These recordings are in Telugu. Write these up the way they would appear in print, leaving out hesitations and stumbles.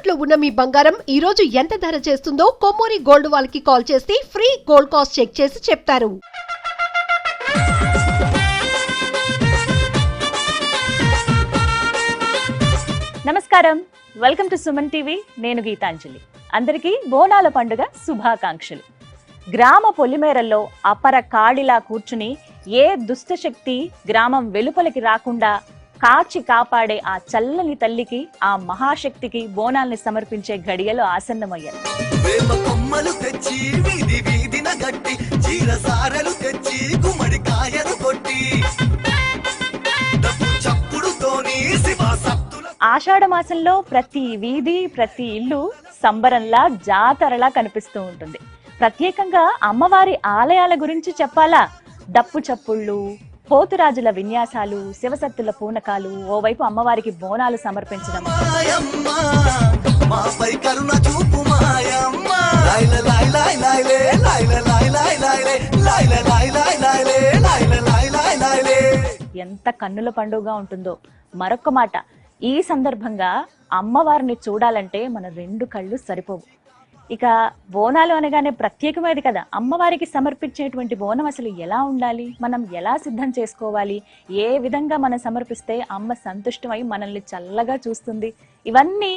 తాకట్టులో ఉన్న మీ బంగారం ఈ రోజు ఎంత ధర చేస్తుందో కొమ్మూరి గోల్డ్ వాళ్ళకి కాల్ చేస్తే ఫ్రీ గోల్డ్ కాస్ట్ చెక్ చేసి చెప్తారు. నమస్కారం, వెల్కమ్ టు సుమన్ టీవీ. నేను గీతాంజలి. అందరికీ బోనాల పండుగ శుభాకాంక్షలు. గ్రామ పొలిమేరల్లో అపర కాడిలా కూర్చుని ఏ దుష్టశక్తి గ్రామం వెలుపలికి రాకుండా కాచి కాపాడే ఆ చల్లని తల్లికి, ఆ మహాశక్తికి బోనాల్ని సమర్పించే గడియలు ఆసన్నమయ్యాయి. ఆషాఢ మాసంలో ప్రతి వీధి, ప్రతి ఇల్లు సంబరంలా, జాతరలా కనిపిస్తూ ఉంటుంది. ప్రత్యేకంగా అమ్మవారి ఆలయాల గురించి చెప్పాలా? డప్పు చప్పుళ్ళు, పోతురాజుల విన్యాసాలు, శివసత్తుల పూనకాలు, ఓవైపు అమ్మవారికి బోనాలు సమర్పించడం. ఎంత కన్నుల పండుగగా ఉంటుందో. మరొక్క మాట, ఈ సందర్భంగా అమ్మవారిని చూడాలంటే మన రెండు కళ్ళు సరిపోవు. ఇక బోనాలు అనగానే ప్రత్యేకమైనది కదా. అమ్మవారికి సమర్పించేటువంటి బోనం అసలు ఎలా ఉండాలి, మనం ఎలా సిద్ధం చేసుకోవాలి, ఏ విధంగా మనం సమర్పిస్తే అమ్మ సంతుష్టమై మనల్ని చల్లగా చూస్తుంది, ఇవన్నీ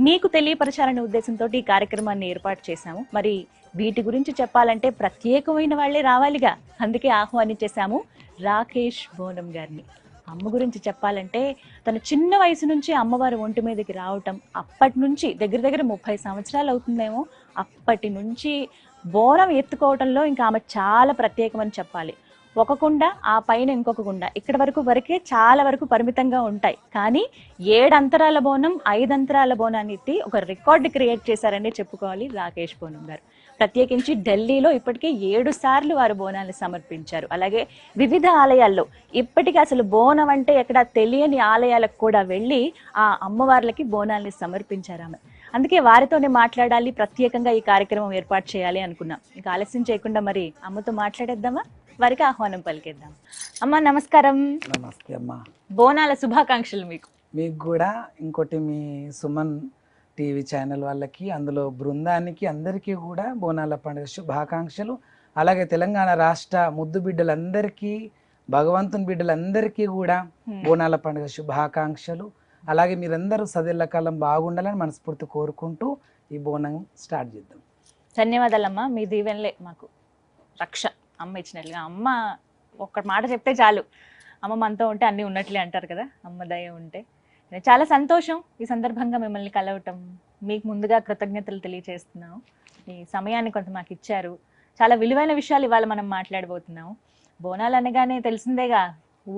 మీకు తెలియపరచాలనే ఉద్దేశంతో ఈ కార్యక్రమాన్ని ఏర్పాటు చేశాము. మరి వీటి గురించి చెప్పాలంటే ప్రత్యేకమైన వాళ్ళే రావాలిగా, అందుకే ఆహ్వానించేశాము రాకేష్ బోనం గారిని. అమ్మ గురించి చెప్పాలంటే తను చిన్న వయసు నుంచి అమ్మవారి ఒంటి మీదకి రావటం, అప్పటి నుంచి దగ్గర దగ్గర 30 సంవత్సరాలు అవుతుందేమో, అప్పటి నుంచి బోనం ఎత్తుకోవటంలో ఇంకా ఆమె చాలా ప్రత్యేకమని చెప్పాలి. ఒక కుండ, ఆ పైన ఇంకొక కుండ, ఇక్కడ వరకే చాలా వరకు పరిమితంగా ఉంటాయి. కానీ 7 అంతరాల బోనం, 5 అంతరాల బోనాన్ని ఎత్తి ఒక రికార్డు క్రియేట్ చేశారని చెప్పుకోవాలి రాకేష్ బోనం గారు. ప్రత్యేకించి ఢిల్లీలో ఇప్పటికే 7 సార్లు వారు బోనాన్ని సమర్పించారు. అలాగే వివిధ ఆలయాల్లో ఇప్పటికీ అసలు బోనం అంటే ఎక్కడ తెలియని ఆలయాలకు కూడా వెళ్ళి ఆ అమ్మవార్లకి బోనాల్ని సమర్పించారు ఆమె. అందుకే వారితోనే మాట్లాడాలి, ప్రత్యేకంగా ఈ కార్యక్రమం ఏర్పాటు చేయాలి అనుకున్నాం. ఇంకా ఆలస్యం చేయకుండా మరి అమ్మతో మాట్లాడేద్దామా? వారికి ఆహ్వానం పలికేద్దాం. అమ్మ నమస్కారం. నమస్తే అమ్మా. బోనాల శుభాకాంక్షలు మీకు కూడా. ఇంకోటి మీ సుమన్ టీవీ ఛానల్ వాళ్ళకి, అందులో బృందానికి, అందరికీ కూడా బోనాల పండుగ శుభాకాంక్షలు. అలాగే తెలంగాణ రాష్ట్ర ముద్దు బిడ్డలందరికీ, భగవంతుని బిడ్డలందరికీ కూడా బోనాల పండుగ శుభాకాంక్షలు. అలాగే మీరందరూ సదిళ్ళ కాలం బాగుండాలని మనస్ఫూర్తి కోరుకుంటూ ఈ బోనం స్టార్ట్ చేద్దాం. ధన్యవాదాలమ్మా. మీ దీవెనలే మాకు రక్ష. అమ్మ ఇచ్చినట్లుగా, అమ్మ ఒక్క మాట చెప్తే చాలు, అమ్మ మనతో ఉంటే అన్నీ ఉన్నట్లే అంటారు కదా. అమ్మ దయ ఉంటే చాలా సంతోషం. ఈ సందర్భంగా మిమ్మల్ని కలవటం, మీకు ముందుగా కృతజ్ఞతలు తెలియజేస్తున్నాం. ఈ సమయాన్ని కొంత మాకు ఇచ్చారు. చాలా విలువైన విషయాలు ఇవాళ మనం మాట్లాడబోతున్నాం. బోనాలు అనగానే తెలిసిందేగా,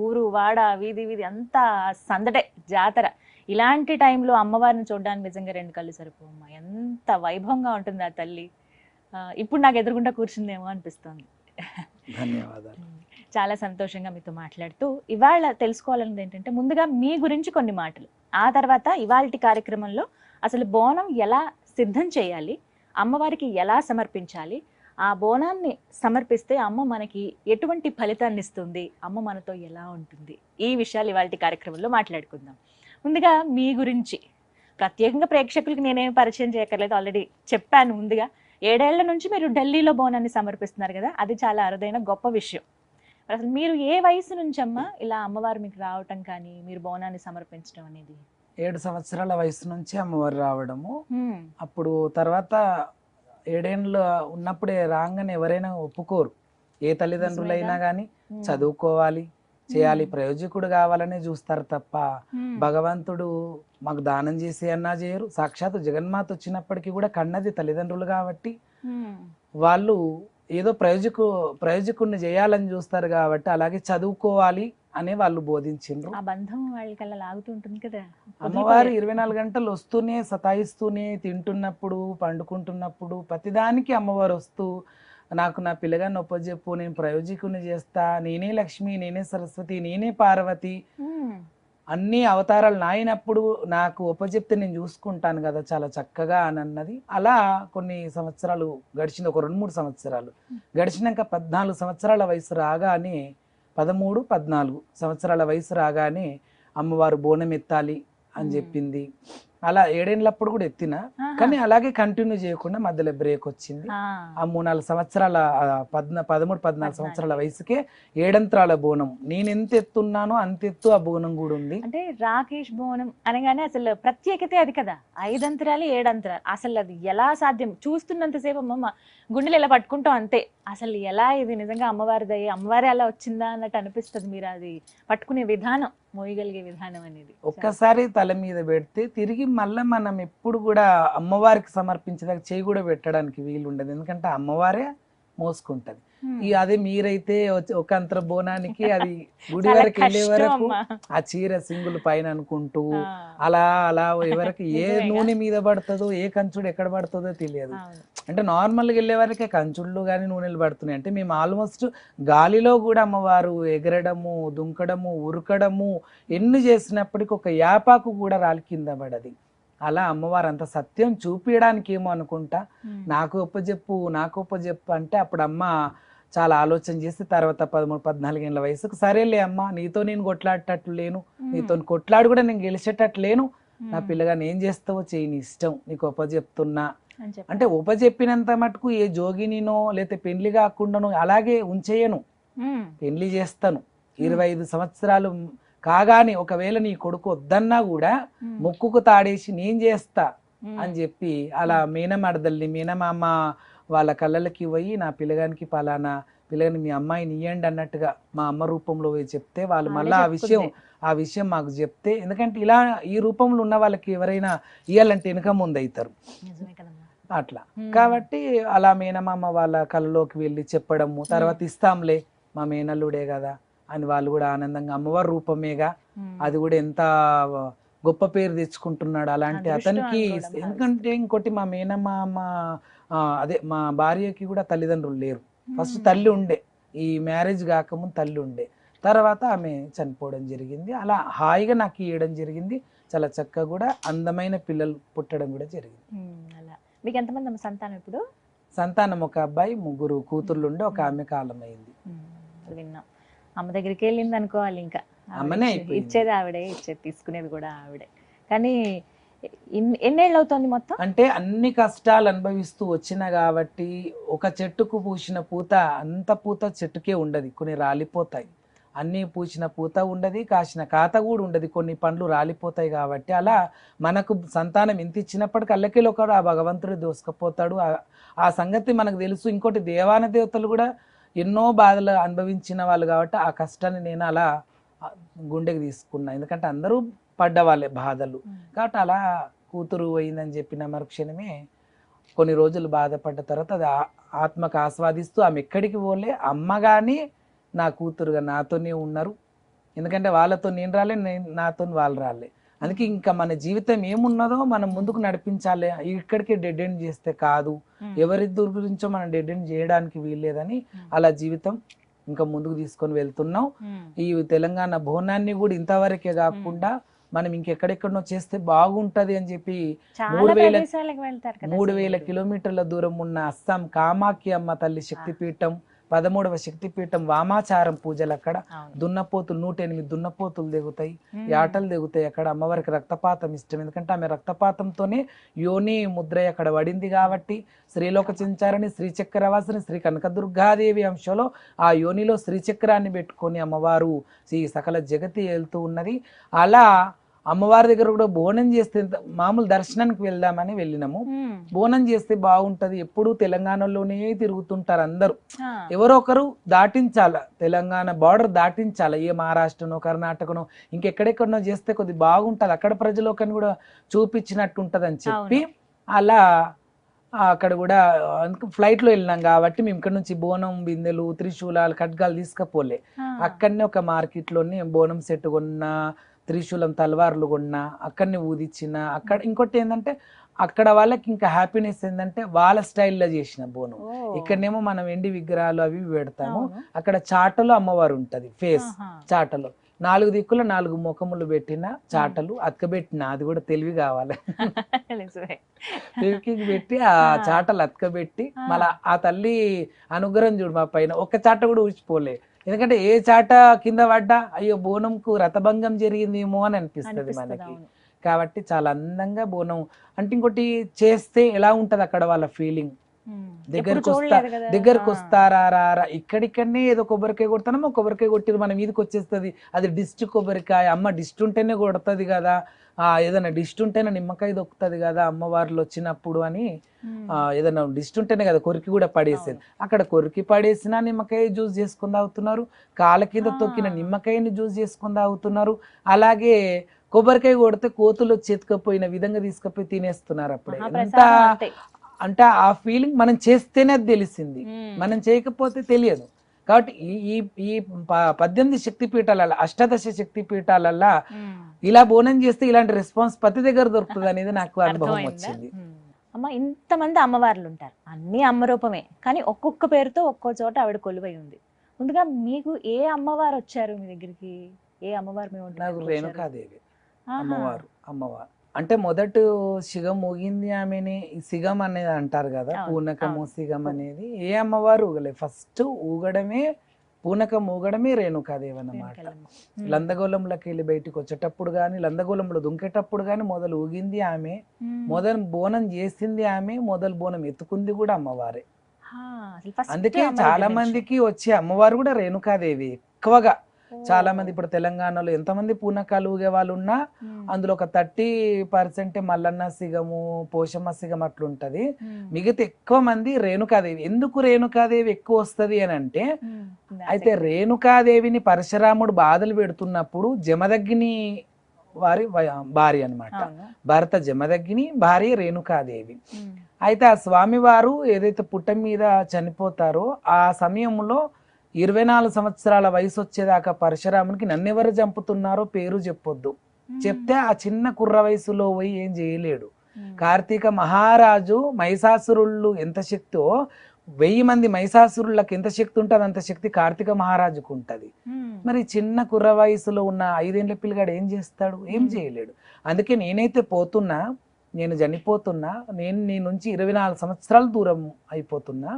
ఊరు వాడ వీధి వీధి అంతా సందడే, జాతర. ఇలాంటి టైంలో అమ్మవారిని చూడడానికి నిజంగా 2 కళ్ళు సరిపోమ్మా. ఎంత వైభవంగా ఉంటుంది ఆ తల్లి. ఇప్పుడు నాకు ఎదురుగుండా కూర్చుందేమో అనిపిస్తుంది. ధన్యవాదాలు. చాలా సంతోషంగా మీతో మాట్లాడుతూ ఇవాళ తెలుసుకోవాలన్నది ఏంటంటే, ముందుగా మీ గురించి కొన్ని మాటలు, ఆ తర్వాత ఇవాళ కార్యక్రమంలో అసలు బోనం ఎలా సిద్ధం చేయాలి, అమ్మవారికి ఎలా సమర్పించాలి, ఆ బోనాన్ని సమర్పిస్తే అమ్మ మనకి ఎటువంటి ఫలితాన్ని ఇస్తుంది, అమ్మ మనతో ఎలా ఉంటుంది, ఈ విషయాలు ఇవాళ కార్యక్రమంలో మాట్లాడుకుందాం. ముందుగా మీ గురించి ప్రత్యేకంగా ప్రేక్షకులకి నేనేం పరిచయం చేయక్కర్లేదు, ఆల్రెడీ చెప్పాను. ముందుగా 7 ఏళ్ల నుంచి మీరు ఢిల్లీలో బోనాన్ని సమర్పిస్తున్నారు కదా, అది చాలా అరుదైన గొప్ప విషయం. అసలు మీరు ఏ వయసు నుంచి అమ్మా ఇలా అమ్మవారు మీకు రావటం కానీ, మీరు బోనాన్ని సమర్పించడం అనేది? 7 సంవత్సరాల వయసు నుంచి అమ్మవారు రావడము. అప్పుడు తర్వాత 7 ఏళ్ళు ఉన్నప్పుడే రాగానే ఎవరైనా ఒప్పుకోరు. ఏ తల్లిదండ్రులైనా కానీ చదువుకోవాలి, చేయాలి, ప్రయోజకుడు కావాలనే చూస్తారు తప్ప భగవంతుడు మాకు దానం చేసి అన్నా చేయరు. సాక్షాత్తు జగన్మాత వచ్చినప్పటికీ కూడా కన్నది తల్లిదండ్రులు కాబట్టి వాళ్ళు ఏదో ప్రయోజకుడిని చేయాలని చూస్తారు కాబట్టి అలాగే చదువుకోవాలి అని వాళ్ళు బోధించిండ్రు. ఆ బంధం వాళ్ళకల్లా లాగుతుంటుంది కదా. అమ్మవారు 24 గంటలు వస్తూనే, సతాయిస్తూనే, తింటున్నప్పుడు, పండుకుంటున్నప్పుడు ప్రతిదానికి అమ్మవారు వస్తూ, నాకు నా పిల్లగాన్ని ఒప్పజెప్పు, నేను ప్రయోజకుని చేస్తా, నేనే లక్ష్మి, నేనే సరస్వతి, నేనే పార్వతి, అన్ని అవతారాలు నాయనప్పుడు నాకు ఒప్పజెప్తే నేను చూసుకుంటాను కదా చాలా చక్కగా అని అన్నది. అలా కొన్ని సంవత్సరాలు గడిచింది, ఒక 2-3 సంవత్సరాలు గడిచినాక 14 సంవత్సరాల వయసు రాగానే, 13-14 సంవత్సరాల వయసు రాగానే అమ్మవారు బోనం ఎత్తాలి అని చెప్పింది. అలా 7 ఏళ్ళప్పుడు కూడా ఎత్తిన, కానీ అలాగే కంటిన్యూ చేయకుండా మధ్యలో బ్రేక్ వచ్చింది. ఆ 3-4 సంవత్సరాల 13-14 సంవత్సరాల వయసుకే 7 అంతరాల బోనం, నేను ఎంత ఎత్తున్నానో అంత ఎత్తు ఆ బోనం కూడా ఉంది. అంటే రాకేష్ బోనం అనగానే అసలు ప్రత్యేకత అది కదా, 5 అంతరాలు 7 అంతరాలు, అసలు అది ఎలా సాధ్యం? చూస్తున్నంతసేపు అమ్మమ్మ గుండెలు ఎలా పట్టుకుంటాం అంతే, అసలు ఎలా ఇది నిజంగా అమ్మవారిది, అమ్మవారి అలా వచ్చిందా అన్నట్టు అనిపిస్తుంది. మీరు అది పట్టుకునే విధానం, మోయగలిగే విధానం అనేది ఒక్కసారి తల మీద పెడితే తిరిగి మళ్ళీ మనం ఎప్పుడు కూడా అమ్మవారికి సమర్పించేదాకా చేయి కూడా పెట్టడానికి వీలు ఉండదు, ఎందుకంటే అమ్మవారే మోసుకుంటది. అదే మీరైతే ఒక అంతర బోనానికి అది గుడి వరకు వెళ్ళే వరకు ఆ చీర సింగులు పైన అనుకుంటూ అలా అలా ఎవరికి ఏ నూనె మీద పడుతుందో ఏ కంచుడు ఎక్కడ పడుతుందో తెలియదు. అంటే నార్మల్గా వెళ్ళే వరకే కంచుళ్ళు కానీ నూనెలు పడుతున్నాయి. అంటే మేము ఆల్మోస్ట్ గాలిలో కూడా అమ్మవారు ఎగరడము, దుంకడము, ఉరకడము ఎన్ని చేసినప్పటికీ ఒక యాపాకు కూడా రాలి కింద పడది. అలా అమ్మవారు అంత సత్యం చూపించడానికి ఏమో అనుకుంటా. నాకు ఒప్పజెప్పు అంటే అప్పుడు అమ్మ చాలా ఆలోచన చేసి తర్వాత 13-14 ఏళ్ళ వయసుకు సరేలే అమ్మ, నీతో నేను కొట్లాడేటట్లు లేను, నీతో కొట్లాడి కూడా నేను గెలిచేటట్టు లేను, నా పిల్లగా నేను చేస్తావో చేయి, నీ ఇష్టం, నీకు ఉపజెప్తున్నా అంటే ఉపజెప్పినంత మటుకు ఏ జోగినినో లేకపోతే పెళ్లి కాకుండానో అలాగే ఉంచేయను, పెళ్లి చేస్తాను. 25 సంవత్సరాలు కాగానే ఒకవేళ నీ కొడుకు వద్దన్నా కూడా ముక్కుకు తాడేసి నేను చేస్తా అని చెప్పి అలా మేనమడదల్ని మేనమామ వాళ్ళ కళ్ళకి పోయి నా పిల్లగానికి పలానా పిల్లగాని మీ అమ్మాయిని ఇయ్యండి అన్నట్టుగా మా అమ్మ రూపంలో పోయి చెప్తే వాళ్ళు మళ్ళీ ఆ విషయం మాకు చెప్తే, ఎందుకంటే ఇలా ఈ రూపంలో ఉన్న వాళ్ళకి ఎవరైనా ఇయ్యాలంటే వెనుక ముందు అవుతారు అట్లా. కాబట్టి అలా మేనమామ వాళ్ళ కళ్ళలోకి వెళ్ళి చెప్పడము, తర్వాత ఇస్తాంలే మా మేనల్లుడే కదా అని వాళ్ళు కూడా ఆనందంగా, అమ్మవారి రూపమేగా అది కూడా ఎంత గొప్ప పేరు తెచ్చుకుంటున్నాడు అలాంటి అతనికి. ఎందుకంటే ఇంకోటి మా మేనమామ అదే మా భార్యకి కూడా తల్లిదండ్రులు లేరు. ఫస్ట్ తల్లి ఉండే, ఈ మ్యారేజ్ కాకముందు తల్లి ఉండే, తర్వాత ఆమె చనిపోవడం జరిగింది. అలా హాయిగా నాకు ఇవ్వడం జరిగింది. చాలా చక్కగా కూడా అందమైన పిల్లలు పుట్టడం కూడా జరిగింది. అలా మీకు ఎంతమంది సంతానం? ఇప్పుడు సంతానం ఒక అబ్బాయి, 3 కూతుర్లు ఉండే, ఒక ఆమె కాలమైంది. విన్నాం. అమ్మ దగ్గరికి వెళ్ళింది అనుకోవాలి, ఇంకా ఇచ్చేది ఆవిడే, తీసుకునేది కూడా ఆవిడే. కానీ ఎన్నేళ్ళు అవుతుంది మొత్తం? అంటే అన్ని కష్టాలు అనుభవిస్తూ వచ్చిన కాబట్టి ఒక చెట్టుకు పూసిన పూత అంత పూత చెట్టుకే ఉండదు, కొన్ని రాలిపోతాయి. అన్ని పూసిన పూత ఉండదు, కాసిన కాత కూడా ఉండదు, కొన్ని పండ్లు రాలిపోతాయి. కాబట్టి అలా మనకు సంతానం ఎంత ఇచ్చినప్పటికీ అల్లకిలో ఒకడు ఆ భగవంతుడు దోసుకపోతాడు. ఆ సంగతి మనకు తెలుసు. ఇంకోటి దేవాన దేవతలు కూడా ఎన్నో బాధలు అనుభవించిన వాళ్ళు కాబట్టి ఆ కష్టాన్ని నేను అలా గుండెకి తీసుకున్నా, ఎందుకంటే అందరూ పడ్డవాళ్ళే బాధలు. కాబట్టి అలా కూతురు పోయిందని చెప్పిన మరుక్షణమే కొన్ని రోజులు బాధపడ్డ తర్వాత అది ఆత్మకు ఆస్వాదిస్తూ ఆమె ఎక్కడికి పోలే, అమ్మ కానీ నా కూతురుగా నాతోనే ఉన్నారు. ఎందుకంటే వాళ్ళతో నేను రాలే, నాతో వాళ్ళు రాలే. అందుకే ఇంకా మన జీవితం ఏమున్నదో మనం ముందుకు నడిపించాలి, ఇక్కడికి డెడ్ ఎండ్ చేస్తే కాదు, ఎవరి గురించో మనం డెడ్ ఎండ్ చేయడానికి వీల్లేదని అలా జీవితం ఇంకా ముందుకు తీసుకొని వెళ్తున్నాం. ఈ తెలంగాణ బోనాన్ని కూడా ఇంతవరకే కాకుండా మనం ఇంకెక్కడెక్కడనో చేస్తే బాగుంటది అని చెప్పి 3000 కిలోమీటర్ల దూరం ఉన్న అస్సాం కామాఖ్య అమ్మ తల్లి శక్తిపీఠం, 13వ శక్తిపీఠం వామాచారం పూజలు, అక్కడ దున్నపోతులు 108 దున్నపోతులు దిగుతాయి, యాటలు దిగుతాయి. అక్కడ అమ్మవారికి రక్తపాతం ఇష్టం, ఎందుకంటే ఆమె రక్తపాతంతోనే యోని ముద్ర అక్కడ పడింది. కాబట్టి శ్రీలోక చించారని శ్రీచక్రవాసిని శ్రీ కనకదుర్గాదేవి అంశంలో ఆ యోనిలో శ్రీచక్రాన్ని పెట్టుకొని అమ్మవారు ఈ సకల జగతి వెళ్తూ ఉన్నది. అలా అమ్మవారి దగ్గర కూడా బోనం చేస్తే, మామూలు దర్శనానికి వెళ్దామని వెళ్ళినాము, బోనం చేస్తే బాగుంటది. ఎప్పుడు తెలంగాణలోనే తిరుగుతుంటారు అందరూ, ఎవరో ఒకరు దాటించాల, తెలంగాణ బార్డర్ దాటించాల, ఏ మహారాష్ట్రనో కర్ణాటకనో ఇంకెక్కడెక్కడనో చేస్తే కొద్ది బాగుంటది, అక్కడ ప్రజలోకని కూడా చూపించినట్టు ఉంటది అని చెప్పి అలా అక్కడ కూడా ఫ్లైట్ లో వెళ్ళినాం. కాబట్టి మేము ఇక్కడ నుంచి బోనం బిందెలు, త్రిశూలాలు, ఖడ్గాలు తీసుకపోలే, అక్కడనే ఒక మార్కెట్ లోనే బోనం సెట్ కొన్నా, త్రిశూలం తలవార్లు కొన్నా, అక్కడనే ఊదిచ్చిన. అక్కడ ఇంకోటి ఏంటంటే అక్కడ వాళ్ళకి ఇంకా హ్యాపీనెస్ ఏంటంటే వాళ్ళ స్టైల్లో చేసిన బోనం. ఇక్కడనేమో మనం ఎండి విగ్రహాలు అవి పెడతాము, అక్కడ చాటలో అమ్మవారు ఉంటది, ఫేస్ చాటలో 4 దిక్కుల 4 ముఖములు పెట్టిన చాటలు అతకబెట్టిన, అది కూడా తెలివి కావాలి, పెట్టి ఆ చాటలు అతకబెట్టి మళ్ళా ఆ తల్లి అనుగ్రహం చూడు మా పైన, ఒక్క చాట కూడా ఊచిపోలే. ఎందుకంటే ఏ చాట కింద పడ్డా అయ్యో బోనంకు రథభంగం జరిగిందేమో అని అనిపిస్తుంది మనకి. కాబట్టి చాలా అందంగా బోనం అంటే ఇంకోటి చేస్తే ఎలా ఉంటది అక్కడ వాళ్ళ ఫీలింగ్, దగ్గరకు వస్తారా రారా, ఇక్కడికనే ఏదో కొబ్బరికాయ కొడతానమ్మా, కొబ్బరికాయ కొట్టిరు మన మీదకి వచ్చేస్తుంది, అది డిస్ట్ కొబ్బరికాయ, అమ్మ డిస్ట్ ఉంటేనే కొడుతుంది కదా, ఏదైనా డిస్ట్ ఉంటేనే నిమ్మకాయ దొక్కుతుంది కదా అమ్మవార్లు వచ్చినప్పుడు అని, ఏదైనా డిస్ట్ ఉంటేనే కదా కొరికి కూడా పడేసేది, అక్కడ కొరికి పడేసిన నిమ్మకాయ జ్యూస్ చేసుకుని తాగుతున్నారు, కాళ్ళ కింద తొక్కిన నిమ్మకాయని జ్యూస్ చేసుకుని తాగుతున్నారు, అలాగే కొబ్బరికాయ కొడితే కోతులు చేతుకపోయిన విధంగా తీసుకుపోయి తినేస్తున్నారు. అప్పుడే ఎంత అంటే ఆ ఫీలింగ్ మనం చేస్తేనే అది తెలిసింది, మనం చేయకపోతే తెలియదు. కాబట్టి ఈ ఈ 18 శక్తి పీఠాల అష్టాదశ శక్తి పీఠాలల్లా ఇలా బోనం చేస్తే ఇలాంటి రెస్పాన్స్ ప్రతి దగ్గర దొరుకుతుంది అనేది నాకు అనుభవం వచ్చింది. అమ్మ, ఇంతమంది అమ్మవార్లు ఉంటారు, అన్ని అమ్మ రూపమే, కానీ ఒక్కొక్క పేరుతో ఒక్కో చోట ఆవిడ కొలువై ఉంది. ముందుగా మీకు ఏ అమ్మవారు వచ్చారు మీ దగ్గరికి? ఏ అమ్మవారు? నాకు రేణుకాదేవి అమ్మవారు అంటే మొదట సిగం ఊగింది ఆమెని, సిగం అనేది అంటారు కదా, పూనకము సిగం అనేది ఏ అమ్మవారు ఊగలే, ఫస్ట్ ఊగడమే పూనకం ఊగడమే రేణుకాదేవి అన్నమాట. లందగోళంలోకి వెళ్ళి బయటికి వచ్చేటప్పుడు గాని, లందగోళంలో దుంకేటప్పుడు గాని మొదలు ఊగింది ఆమె, మొదలు బోనం చేసింది ఆమె, మొదలు బోనం ఎత్తుకుంది కూడా అమ్మవారే. అందుకే చాలా మందికి వచ్చే అమ్మవారు కూడా రేణుకాదేవి ఎక్కువగా. చాలా మంది ఇప్పుడు తెలంగాణలో ఎంతమంది పూనకాలు ఊగే వాళ్ళు ఉన్నా అందులో ఒక 30% మల్లన్న సిగము, పోషమ్మ సిగం అట్లుంటది, మిగతా ఎక్కువ మంది రేణుకాదేవి. ఎందుకు రేణుకాదేవి ఎక్కువ వస్తది అని అంటే, అయితే రేణుకాదేవిని పరశురాముడు బాధలు పెడుతున్నప్పుడు జమదగ్ని వారి భార్య అన్నమాట, భరత జమదగ్ని భార్య రేణుకాదేవి. అయితే ఆ స్వామివారు ఏదైతే పుట్ట మీద చనిపోతారో ఆ సమయంలో 24 సంవత్సరాల వయసు వచ్చేదాకా పరశురామునికి నన్నెవరు చంపుతున్నారో పేరు చెప్పొద్దు, చెప్తే ఆ చిన్న కుర్ర వయసులో పోయి ఏం చేయలేడు. కార్తీక మహారాజు మహిషాసురుళ్ళు ఎంత శక్తో, 1000 మంది మహిషాసురులకు ఎంత శక్తి ఉంటుంది అంత శక్తి కార్తీక మహారాజుకు ఉంటది. మరి చిన్న కుర్ర వయసులో ఉన్న 5 ఏళ్ల పిల్లగాడు ఏం చేస్తాడు? ఏం చేయలేడు. అందుకే నేనైతే పోతున్నా, నేను చనిపోతున్నా, నేను నీ నుంచి 24 సంవత్సరాలు దూరం అయిపోతున్నా,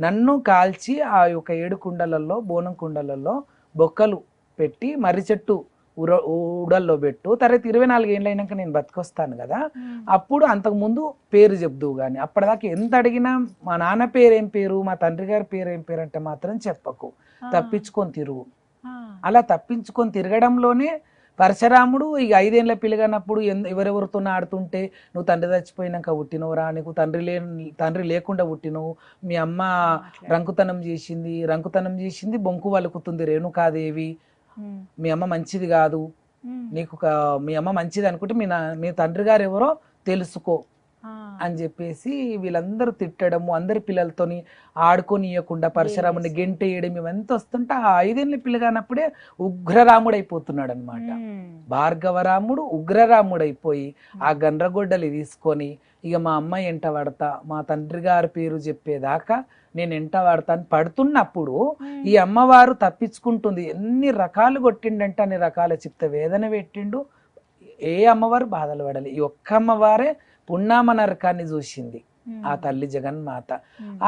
నన్ను కాల్చి ఆ యొక్క 7 కుండలలో బోనం కుండలలో బొక్కలు పెట్టి మర్రి చెట్టు ఊడల్లో పెట్టు, తర్వాత 24 ఏళ్ళు అయినాక నేను బతికొస్తాను కదా, అప్పుడు అంతకుముందు పేరు చెప్దువు కానీ అప్పటిదాకా ఎంత అడిగినా మా నాన్న పేరేం పేరు, మా తండ్రి గారి పేరేం పేరు అంటే మాత్రం చెప్పకు, తప్పించుకొని తిరుగు. అలా తప్పించుకొని తిరగడంలోనే పరశురాముడు ఇక 5 ఏళ్ల పిల్లగానప్పుడు ఎవరెవరితో ఆడుతుంటే, నువ్వు తండ్రి చచ్చిపోయినాక పుట్టినవురా, నీకు తండ్రి లేకుండా పుట్టినవు, మీ అమ్మ రంకుతనం చేసింది బొంకు వలుకుతుంది రేణుకాదేవి, మీ అమ్మ మంచిది కాదు, నీకు మీ అమ్మ మంచిది అనుకుంటే మీ తండ్రి గారు ఎవరో తెలుసుకో అని చెప్పేసి వీళ్ళందరూ తిట్టడము, అందరి పిల్లలతోని ఆడుకోనియకుండా పరశురాముడిని గెంటేయడం ఇవంతా వస్తుంటే ఆ 5 ఏళ్ల పిల్లగానప్పుడే ఉగ్రరాముడు అయిపోతున్నాడు అనమాట. భార్గవరాముడు ఉగ్రరాముడు అయిపోయి ఆ గండ్రగొడ్డలి తీసుకొని ఇక మా అమ్మ ఎంట పడతా, మా తండ్రి గారి పేరు చెప్పేదాకా నేను ఎంట పడతా అని పడుతున్నప్పుడు ఈ అమ్మవారు తప్పించుకుంటుంది. ఎన్ని రకాలు కొట్టిండంటే అన్ని రకాల చిత్త వేదన పెట్టిండు. ఏ అమ్మవారు బాధలు పడాలి, ఈ ఒక్క అమ్మవారే పున్నామ నరకాన్ని చూసింది, ఆ తల్లి జగన్మాత.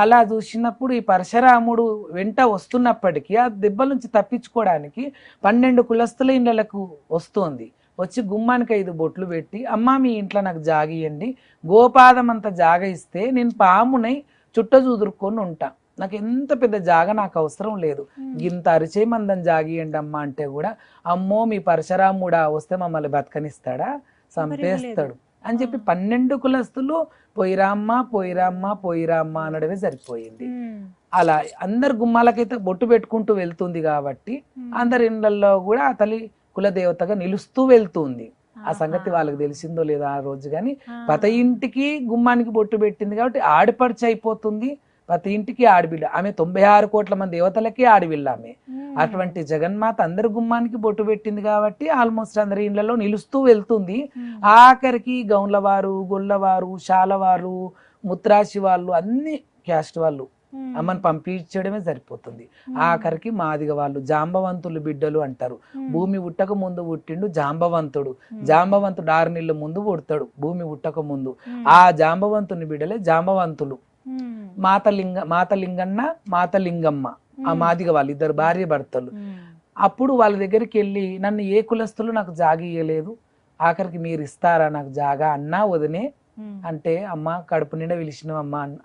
అలా చూసినప్పుడు ఈ పరశురాముడు వెంట వస్తున్నప్పటికీ ఆ దెబ్బల నుంచి తప్పించుకోవడానికి 12 కులస్తుల ఇళ్ళకు వస్తోంది. వచ్చి గుమ్మానికి 5 బొట్లు పెట్టి, అమ్మ మీ ఇంట్లో నాకు జాగియండి, గోపాదం అంత జాగ ఇస్తే నేను పామునై చుట్ట చూదురుకొని ఉంటా, నాకు ఎంత పెద్ద జాగ నాకు అవసరం లేదు, ఇంత అరిచే మందం జాగియండి అమ్మ అంటే కూడా, అమ్మో మీ పరశురాముడా వస్తే మమ్మల్ని బతకనిస్తాడా, చంపేస్తాడు అని చెప్పి 12 కులస్తులు పోయిరామ్మ అనడమే సరిపోయింది. అలా అందరు గుమ్మాలకైతే బొట్టు పెట్టుకుంటూ వెళ్తుంది కాబట్టి అందరి ఇళ్లలో కూడా ఆ తల్లి కులదేవతగా నిలుస్తూ వెళ్తుంది. ఆ సంగతి వాళ్ళకి తెలిసిందో లేదో ఆ రోజు, కానీ ప్రతి ఇంటికి గుమ్మానికి బొట్టు పెట్టింది కాబట్టి ఆడిపడిచి అయిపోతుంది. ప్రతి ఇంటికి ఆడబిడ్డ ఆమె, 96 కోట్ల మంది దేవతలకి ఆడబిడ్డ ఆమె. అటువంటి జగన్మాత అందరి గుమ్మానికి బొట్టు పెట్టింది కాబట్టి ఆల్మోస్ట్ అందరి ఇళ్లలో నిలుస్తూ వెళ్తుంది. ఆఖరికి గౌన్లవారు, గొల్లవారు, శాలవారు, ముత్రాశి వాళ్ళు, అన్ని క్యాస్ట్ వాళ్ళు అమ్మని పంపించడమే సరిపోతుంది. ఆఖరికి మాదిగ వాళ్ళు, జాంబవంతులు బిడ్డలు అంటారు. భూమి పుట్టక ముందు పుట్టిండు జాంబవంతుడు, జాంబవంతుడు 6 నెలల ముందు పుడతాడు భూమి పుట్టక ముందు. ఆ జాంబవంతుని బిడ్డలే జాంబవంతులు. మాతలింగన్న మాతలింగమ్మ, ఆ మాదిగ వాళ్ళు 2 భార్య భర్తలు. అప్పుడు వాళ్ళ దగ్గరికి వెళ్ళి, నన్ను ఏ కులస్తులు నాకు జాగి ఇయ్యలేదు, ఆఖరికి మీరు ఇస్తారా నాకు జాగా అన్నా వదినే అంటే అమ్మ కడుపు నిండా పిలిచినావు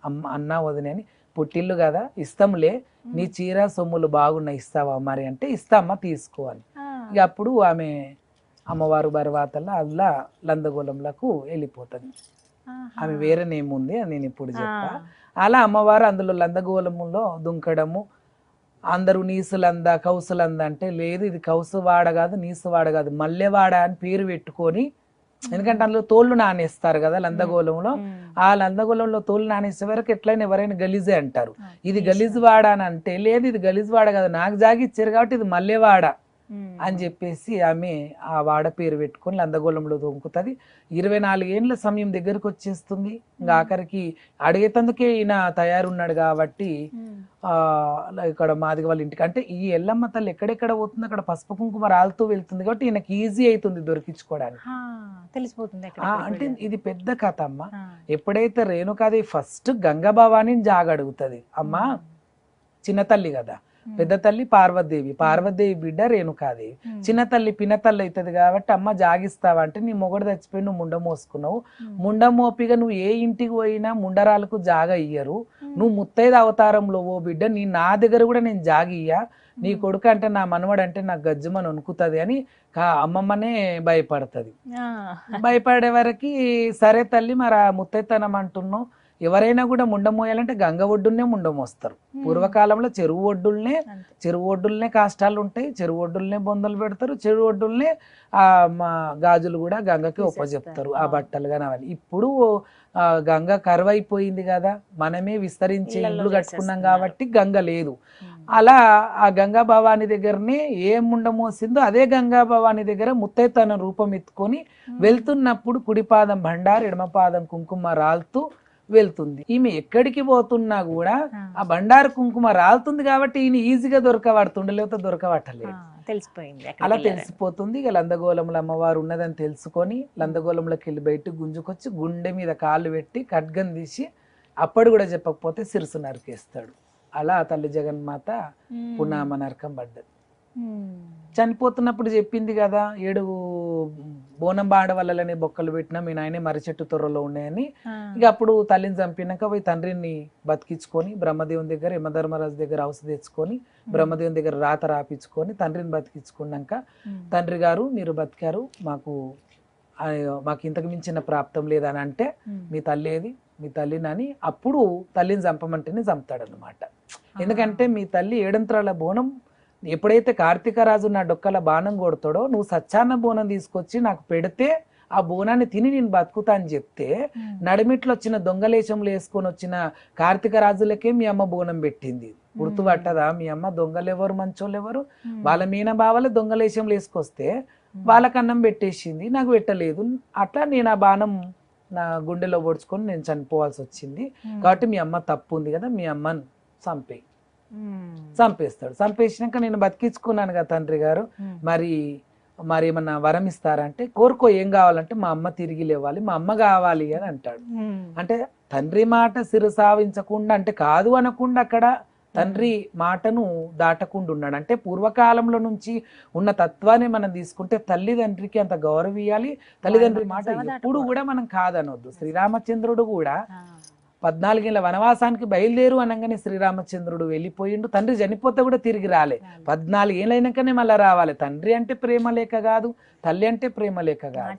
అమ్మ అన్నా వదినే అని పుట్టిల్లు కదా ఇస్తాంలే నీ చీర సొమ్ములు బాగున్నాయి ఇస్తావా మరి అంటే ఇస్తామ్మా తీసుకో అని. ఇక అప్పుడు ఆమె అమ్మవారు బర్వాతల్లో అల్లా లందగోళంలకు వెళ్ళిపోతుంది. ఆమె వేరే నేమ్ ఉంది అని నేను ఇప్పుడు చెప్తా. అలా అమ్మవారు అందులో లందగోళములో దుంకడము, అందరూ నీసులంద కౌసులంద అంటే లేదు ఇది కౌసువాడ కాదు నీసువాడ కాదు మల్లెవాడ అని పేరు పెట్టుకొని, ఎందుకంటే అందులో తోళ్ళు నానేస్తారు కదా లందగోళంలో, ఆ లందగోళంలో తోళ్ళు నానేసే వరకు ఎట్లయినా ఎవరైనా గలీజే అంటారు. ఇది గలీజు వాడ అని అంటే లేదు ఇది గలీజు వాడ కదా నాకు జాగిచ్చారు కాబట్టి ఇది మల్లెవాడ అని చెప్పేసి ఆమె ఆ వాడ పేరు పెట్టుకొని లందగోళంలో దొంకుతుంది. 24 ఏండ్ల సమయం దగ్గరకు వచ్చేస్తుంది. ఇంకా ఆఖరికి అడిగేతందుకే ఈయన తయారున్నాడు కాబట్టి ఇక్కడ మాదిగ వాళ్ళ ఇంటికి అంటే ఈ ఎల్లమ్మ తల్లి ఎక్కడెక్కడ పోతుంది అక్కడ పసుపు కుంకుమ రాలుతూ వెళ్తుంది కాబట్టి ఈయనకి ఈజీ అవుతుంది దొరికించుకోవడానికి, తెలిసిపోతుంది. అంటే ఇది పెద్ద కథ అమ్మ. ఎప్పుడైతే రేణుకాదేవి ఫస్ట్ గంగాభవానిని జాగడుగుతుంది, అమ్మ చిన్న తల్లి కదా, పెద్ద తల్లి పార్వతీదేవి, పార్వతీదేవి బిడ్డ రేణుకాదేవి, చిన్న తల్లి పినతల్లి అవుతుంది కాబట్టి అమ్మ జాగిస్తావా అంటే నీ మొగడు చచ్చిపోయి నువ్వు ముండ మోసుకున్నావు, ముండ మోపిగా నువ్వు ఏ ఇంటికి పోయినా ముండరాలకు జాగ ఇయ్యరు, నువ్వు ముత్తైద అవతారంలో ఓ బిడ్డ నీ నా దగ్గర కూడా నేను జాగియ్యా, నీ కొడుకు అంటే నా మనవడు అంటే నాకు గజ్జమని వణుకుతుంది అని అమ్మమ్మనే భయపడుతుంది. భయపడే వరకు సరే తల్లి మరి ఆ ముత్తైతనం అంటున్నావు, ఎవరైనా కూడా ముండ మోయాలంటే గంగ ఒడ్డునే ముండ మోస్తారు. పూర్వకాలంలో చెరువు ఒడ్డులనే కాష్టాలు ఉంటాయి, చెరువు ఒడ్డులనే బొందలు పెడతారు, చెరువు ఒడ్డులనే గాజులు కూడా గంగకి ఒప్పజెప్తారు ఆ బట్టలు కానీ అవన్నీ. ఇప్పుడు గంగ కరువైపోయింది కదా, మనమే విస్తరించే ఇల్లు కట్టుకున్నాం కాబట్టి గంగ లేదు. అలా ఆ గంగా భవాని దగ్గరనే ఏ ముండ మోసిందో అదే గంగా భవాని దగ్గర ముత్తైతన రూపం ఎత్తుకొని వెళ్తున్నప్పుడు కుడిపాదం బండారు ఎడమపాదం కుంకుమ రాలుతూ వెళ్తుంది. ఈమె ఎక్కడికి పోతున్నా కూడా ఆ బండారు కుంకుమ రాలుతుంది కాబట్టి ఈయన ఈజీగా దొరకబడుతుండే, లేకపోతే దొరకబట్టలేదు. తెలిసిపోయింది, అలా తెలిసిపోతుంది. ఇక లందగోళంలో అమ్మవారు ఉన్నదని తెలుసుకొని లందగోళంలోకి వెళ్ళి బయటకు గుంజుకొచ్చి గుండె మీద కాళ్ళు పెట్టి ఖడ్గం తీసి అప్పుడు కూడా చెప్పకపోతే సిరుసు నరికేస్తాడు. అలా తల్లి జగన్మాత పునామ నరకం పడ్డది. చనిపోతున్నప్పుడు చెప్పింది కదా 7 బోనం బాడవల్లనే బొక్కలు పెట్టినా మీ నాయనే మర్రి చెట్టు తొర్రలో ఉన్నాయని. ఇక అప్పుడు తల్లిని చంపినాక పోయి తండ్రిని బతికించుకొని బ్రహ్మదేవుని దగ్గర యమధర్మరాజు దగ్గర ఔషధం తెచ్చుకొని బ్రహ్మదేవుని దగ్గర రాత రాపించుకొని తండ్రిని బతికించుకున్నాక తండ్రి గారు మీరు బతికారు, మాకు ఇంతకు మించిన ప్రాప్తం లేదని అంటే మీ తల్లి ఏది, మీ తల్లిని అని అప్పుడు తల్లిని చంపమంటేనే చంపుతాడనమాట. ఎందుకంటే మీ తల్లి 7 అంతరాల బోనం ఎప్పుడైతే కార్తీక రాజు నా డొక్కల బాణం కొడతాడో నువ్వు సచ్చాన్న బోనం తీసుకొచ్చి నాకు పెడితే ఆ బోనాన్ని తిని నేను బతుకుతా అని చెప్తే నడిమిట్లో వచ్చిన దొంగలేశంలో వేసుకొని వచ్చిన కార్తీక రాజులకే మీ అమ్మ బోనం పెట్టింది. గుర్తుపట్టదా? మీ అమ్మ దొంగలు ఎవరు మంచోళ్ళు ఎవరు, వాళ్ళ మీన బావలే దొంగలేశంలో వేసుకొస్తే వాళ్ళకి అన్నం పెట్టేసింది, నాకు పెట్టలేదు. అట్లా నేను ఆ బాణం నా గుండెలో పొడుచుకొని నేను చనిపోవాల్సి వచ్చింది కాబట్టి మీ అమ్మ తప్పు ఉంది కదా, మీ అమ్మని చంపేస్తాడు. చంపేసినాక నేను బతికించుకున్నాను కదా తండ్రి గారు, మరి ఏమన్నా వరం ఇస్తారంటే కోరుకో ఏం కావాలంటే మా అమ్మ తిరిగి లేవాలి, మా అమ్మ కావాలి అని అంటాడు. అంటే తండ్రి మాట శిరసావించకుండా అంటే కాదు అనకుండా అక్కడ తండ్రి మాటను దాటకుండా ఉన్నాడు. అంటే పూర్వకాలంలో నుంచి ఉన్న తత్వాన్ని మనం తీసుకుంటే తల్లిదండ్రికి అంత గౌరవం ఇవ్వాలి, తల్లిదండ్రి మాట ఎప్పుడు కూడా మనం కాదనొద్దు. శ్రీరామచంద్రుడు కూడా 14 ఏళ్ళ వనవాసానికి బయలుదేరు అనగానే శ్రీరామచంద్రుడు వెళ్ళిపోయిండు. తండ్రి చనిపోతే కూడా తిరిగి రాలే, 14 ఏళ్ళైనాకనే మళ్ళీ రావాలి. తండ్రి అంటే ప్రేమ లేక కాదు, తల్లి అంటే ప్రేమ లేక కాదు,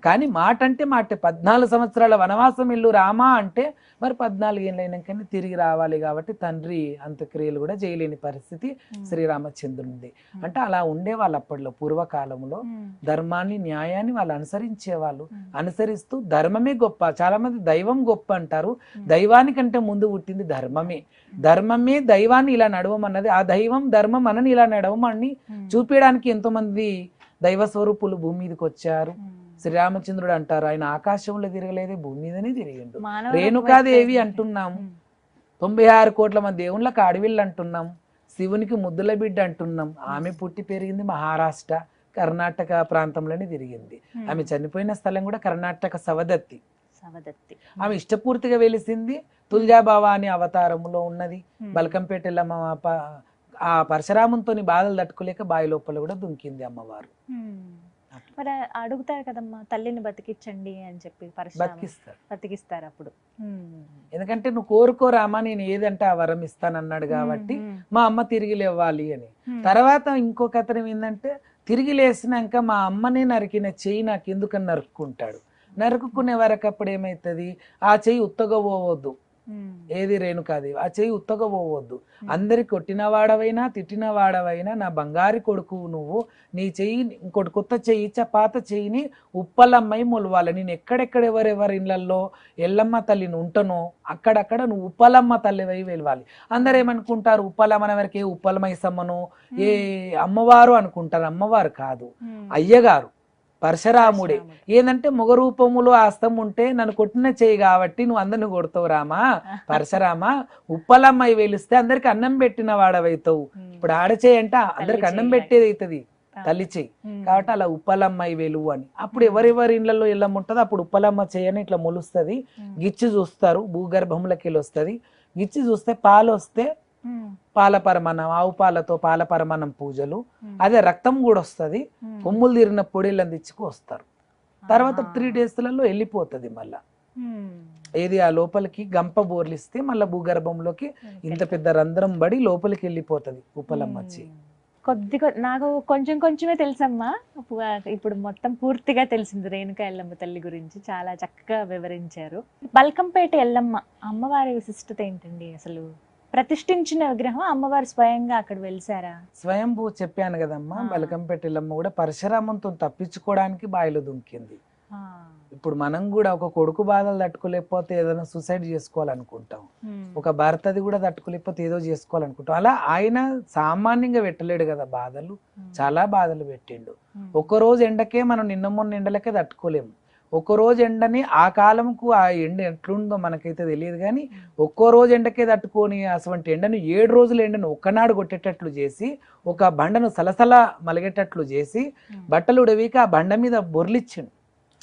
కానీ మాట అంటే మాటే. 14 సంవత్సరాల వనవాసం ఇల్లు రామా అంటే మరి 14 ఏళ్ళైనాకనే తిరిగి రావాలి కాబట్టి తండ్రి అంత్యక్రియలు కూడా చేయలేని పరిస్థితి శ్రీరామచంద్రునిది. అంటే అలా ఉండేవాళ్ళు అప్పట్లో పూర్వకాలంలో. ధర్మాన్ని న్యాయాన్ని వాళ్ళు అనుసరించేవాళ్ళు. అనుసరిస్తూ ధర్మమే గొప్ప, చాలా మంది దైవం గొప్ప అంటారు, దైవానికంటే ముందు పుట్టింది ధర్మమే. ధర్మమే దైవాన్ని ఇలా నడవమన్నది, ఆ దైవం ధర్మం మనని ఇలా నడవమని చూపించడానికి ఎంతో మంది దైవ స్వరూపులు భూమి మీదకి వచ్చారు. శ్రీరామచంద్రుడు అంటారు ఆయన ఆకాశంలో తిరగలేదే భూమి మీదనే తిరిగిండు. రేణుకాదేవి అంటున్నాము, 96 కోట్ల మంది దేవుళ్ళకి అడవిళ్ళు అంటున్నాం, శివునికి ముద్దుల బిడ్డ అంటున్నాం. ఆమె పుట్టి పెరిగింది మహారాష్ట్ర కర్ణాటక ప్రాంతంలోనే తిరిగింది. ఆమె చనిపోయిన స్థలం కూడా కర్ణాటక సవదత్తి. ఆమె ఇష్టపూర్తిగా వెలిసింది తుల్జాభవాని అవతారంలో ఉన్నది. బల్కంపేటలో ఆ పరశురామంతో బాధలు తట్టుకోలేక బావి లోపల కూడా దుంకింది అమ్మవారు. మరి అడుగుతారు కదమ్మా తల్లిని బతికించండి అని చెప్పి పరశురాముడు బతికిస్తాడు. బతికిస్తారు అప్పుడు. ఎందుకంటే నువ్వు కోరుకోరామా నేను ఏదంటే ఆ వరం ఇస్తానన్నాడు కాబట్టి మా అమ్మ తిరిగి లేవాలి అని. తర్వాత ఇంకొక అతను ఏంటంటే తిరిగి లేసినాక మా అమ్మనే నరికిన చెయ్యి నాకు ఎందుకని నరుక్కుంటాడు. నరుక్కునే వరకు అప్పుడు ఏమవుతుంది, ఆ చెయ్యి ఉత్తగా పోవద్దు. ఏది రేణుకాదేవి, ఆ చెయ్యి ఉత్తగా పోవద్దు. అందరి కొట్టిన వాడవైనా తిట్టిన వాడవైనా నా బంగారు కొడుకు నువ్వు, నీ చెయ్యి ఇంకోటి కొత్త చెయ్యి పాత చెయ్యిని ఉప్పలమ్మై మొలవాలి. నేను ఎక్కడెక్కడ ఎవరెవరి ఇళ్లలో ఎల్లమ్మ తల్లిని ఉంటానో అక్కడక్కడ నువ్వు ఉప్పలమ్మ తల్లివై వెలవాలి. అందరు ఏమనుకుంటారు, ఉప్పలమ్మన వరకే ఉప్పలమైసమ్మను ఏ అమ్మవారు అనుకుంటారు. అమ్మవారు కాదు, అయ్యగారు పరశురాముడే. ఏంటంటే మొగ రూపములో హస్తం ఉంటే నన్ను కొట్టిన చెయ్యి కాబట్టి నువ్వు అందరిని కొడతావు రామా. పరశురామా ఉప్పలమ్మాయి వెలిస్తే అందరికి అన్నం పెట్టిన వాడవైతావు. ఇప్పుడు ఆడచేయి అంటే అందరికి అన్నం పెట్టేది అవుతుంది తల్లి చెయ్యి కాబట్టి అలా ఉప్పలమ్మాయి వెలువు అని. అప్పుడు ఎవరెవరి ఇళ్లలో ఎల్లమ్మ ఉంటుందో అప్పుడు ఉప్పలమ్మ చెయ్యని ఇట్లా మొలుస్తుంది. గిచ్చి చూస్తారు, భూగర్భంలోకి వెళ్ళి వస్తుంది. గిచ్చి చూస్తే పాలు వస్తే పాల పరమాన్నం, ఆవు పాలతో పాల పరమాన్నం పూజలు. అదే రక్తం కూడా వస్తుంది. కొమ్ములు తీరిన పొడిలను తెచ్చుకు వస్తారు. తర్వాత 3 daysలలో వెళ్ళిపోతుంది మళ్ళా. ఏది ఆ లోపలికి గంప బోర్లిస్తే మళ్ళీ భూగర్భంలోకి ఇంత పెద్ద రంధ్రం పడి లోపలికి వెళ్ళిపోతుంది ఉప్పలమ్మ వచ్చి. నాకు కొంచెం కొంచెమే తెలుసమ్మా. ఇప్పుడు మొత్తం పూర్తిగా తెలిసింది రేణుకా ఎల్లమ్మ తల్లి గురించి. చాలా చక్కగా వివరించారు. బల్కంపేట ఎల్లమ్మ అమ్మవారి విశిష్టత ఏంటండి? అసలు ప్రతిష్ఠించిన విగ్రహం అమ్మవారు స్వయంగా అక్కడ వెలిసారా? స్వయంభూ చెప్పాను కదమ్మా. బల్కంపేట ఎల్లమ్మ కూడా పరశురామంతో తప్పించుకోవడానికి బావిలో దుంకింది. ఇప్పుడు మనం కూడా ఒక కొడుకు బాధలు తట్టుకోలేకపోతే ఏదైనా సూసైడ్ చేసుకోవాలనుకుంటాం, ఒక భర్తది కూడా తట్టుకోలేకపోతే ఏదో చేసుకోవాలనుకుంటాం. అలా ఆయన సామాన్యంగా పెట్టలేడు కదా బాధలు, చాలా బాధలు పెట్టిండు. ఒక్కరోజు ఎండకే మనం నిన్న మొన్న ఎండలకే తట్టుకోలేము. ఒక్కో రోజు ఎండని ఆ కాలంకు ఆ ఎండ ఎట్లుందో మనకైతే తెలియదు, కానీ ఒక్కో రోజు ఎండకే తట్టుకొని అటువంటి ఎండను 7 రోజుల ఎండను ఒక్కనాడు కొట్టేటట్లు చేసి ఒక బండను సలసల మలిగేటట్లు చేసి బట్టలు ఉడవీక ఆ బండ మీద బొర్లిచ్చిండు.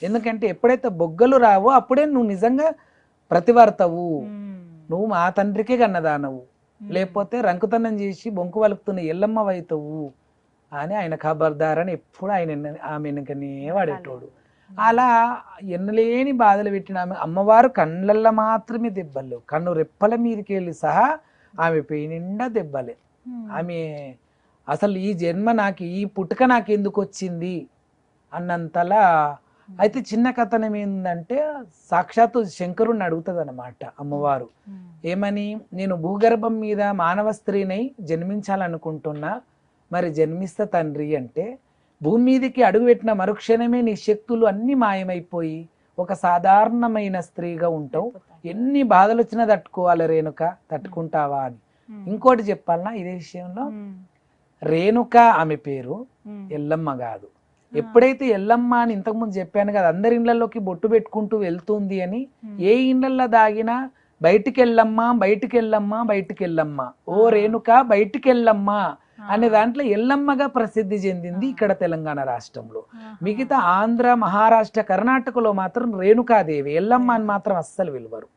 ఎందుకంటే ఎప్పుడైతే బొగ్గలు రావో అప్పుడే నువ్వు నిజంగా ప్రతివర్తవు, నువ్వు మా తండ్రికే కన్నదానవు, లేకపోతే రంకుతనం చేసి బొంకు వలుకుతున్న ఎల్లమ్మ వైతవు అని ఆయన ఖబర్దారని ఎప్పుడు ఆయన ఆమె వెనుకనే వాడేటోడు. అలా ఎన్నలేని బాధలు పెట్టిన ఆమె అమ్మవారు కళ్ళల్లో మాత్రమే దెబ్బలు లేవు, కన్ను రెప్పల మీదకి వెళ్ళి సహా ఆమె పెయి నిండా దెబ్బలే. ఆమె అసలు ఈ జన్మ నాకు, ఈ పుట్టుక నాకు ఎందుకు వచ్చింది అన్నంతలా. అయితే చిన్న కథనం ఏంటంటే సాక్షాత్తు శంకరుణ్ణి అడుగుతుంది అన్నమాట అమ్మవారు. ఏమని, నేను భూగర్భం మీద మానవ స్త్రీనై జన్మించాలనుకుంటున్నా, మరి జన్మిస్తా తండ్రి అంటే, భూమి మీదకి అడుగుపెట్టిన మరుక్షణమే నీ శక్తులు అన్ని మాయమైపోయి ఒక సాధారణమైన స్త్రీగా ఉంటావు, ఎన్ని బాధలు వచ్చినా తట్టుకోవాలి రేణుక, తట్టుకుంటావా అని. ఇంకోటి చెప్పాలన్నా ఇదే విషయంలో, రేణుక ఆమె పేరు, ఎల్లమ్మ కాదు. ఎప్పుడైతే ఎల్లమ్మ అని ఇంతకుముందు చెప్పాను కదా, అందరి ఇళ్లలోకి బొట్టు పెట్టుకుంటూ వెళ్తుంది అని, ఏ ఇళ్లల్లో దాగినా బయటికి వెళ్ళమ్మా బయటికి వెళ్ళమ్మా బయటికి వెళ్ళమ్మా, ఓ రేణుక బయటికి వెళ్ళమ్మా అనే దాంట్లో ఎల్లమ్మగా ప్రసిద్ధి చెందింది ఇక్కడ తెలంగాణ రాష్ట్రంలో. మిగతా ఆంధ్ర, మహారాష్ట్ర, కర్ణాటకలో మాత్రం రేణుకాదేవి, ఎల్లమ్మ అని మాత్రం అస్సలు విలువరు.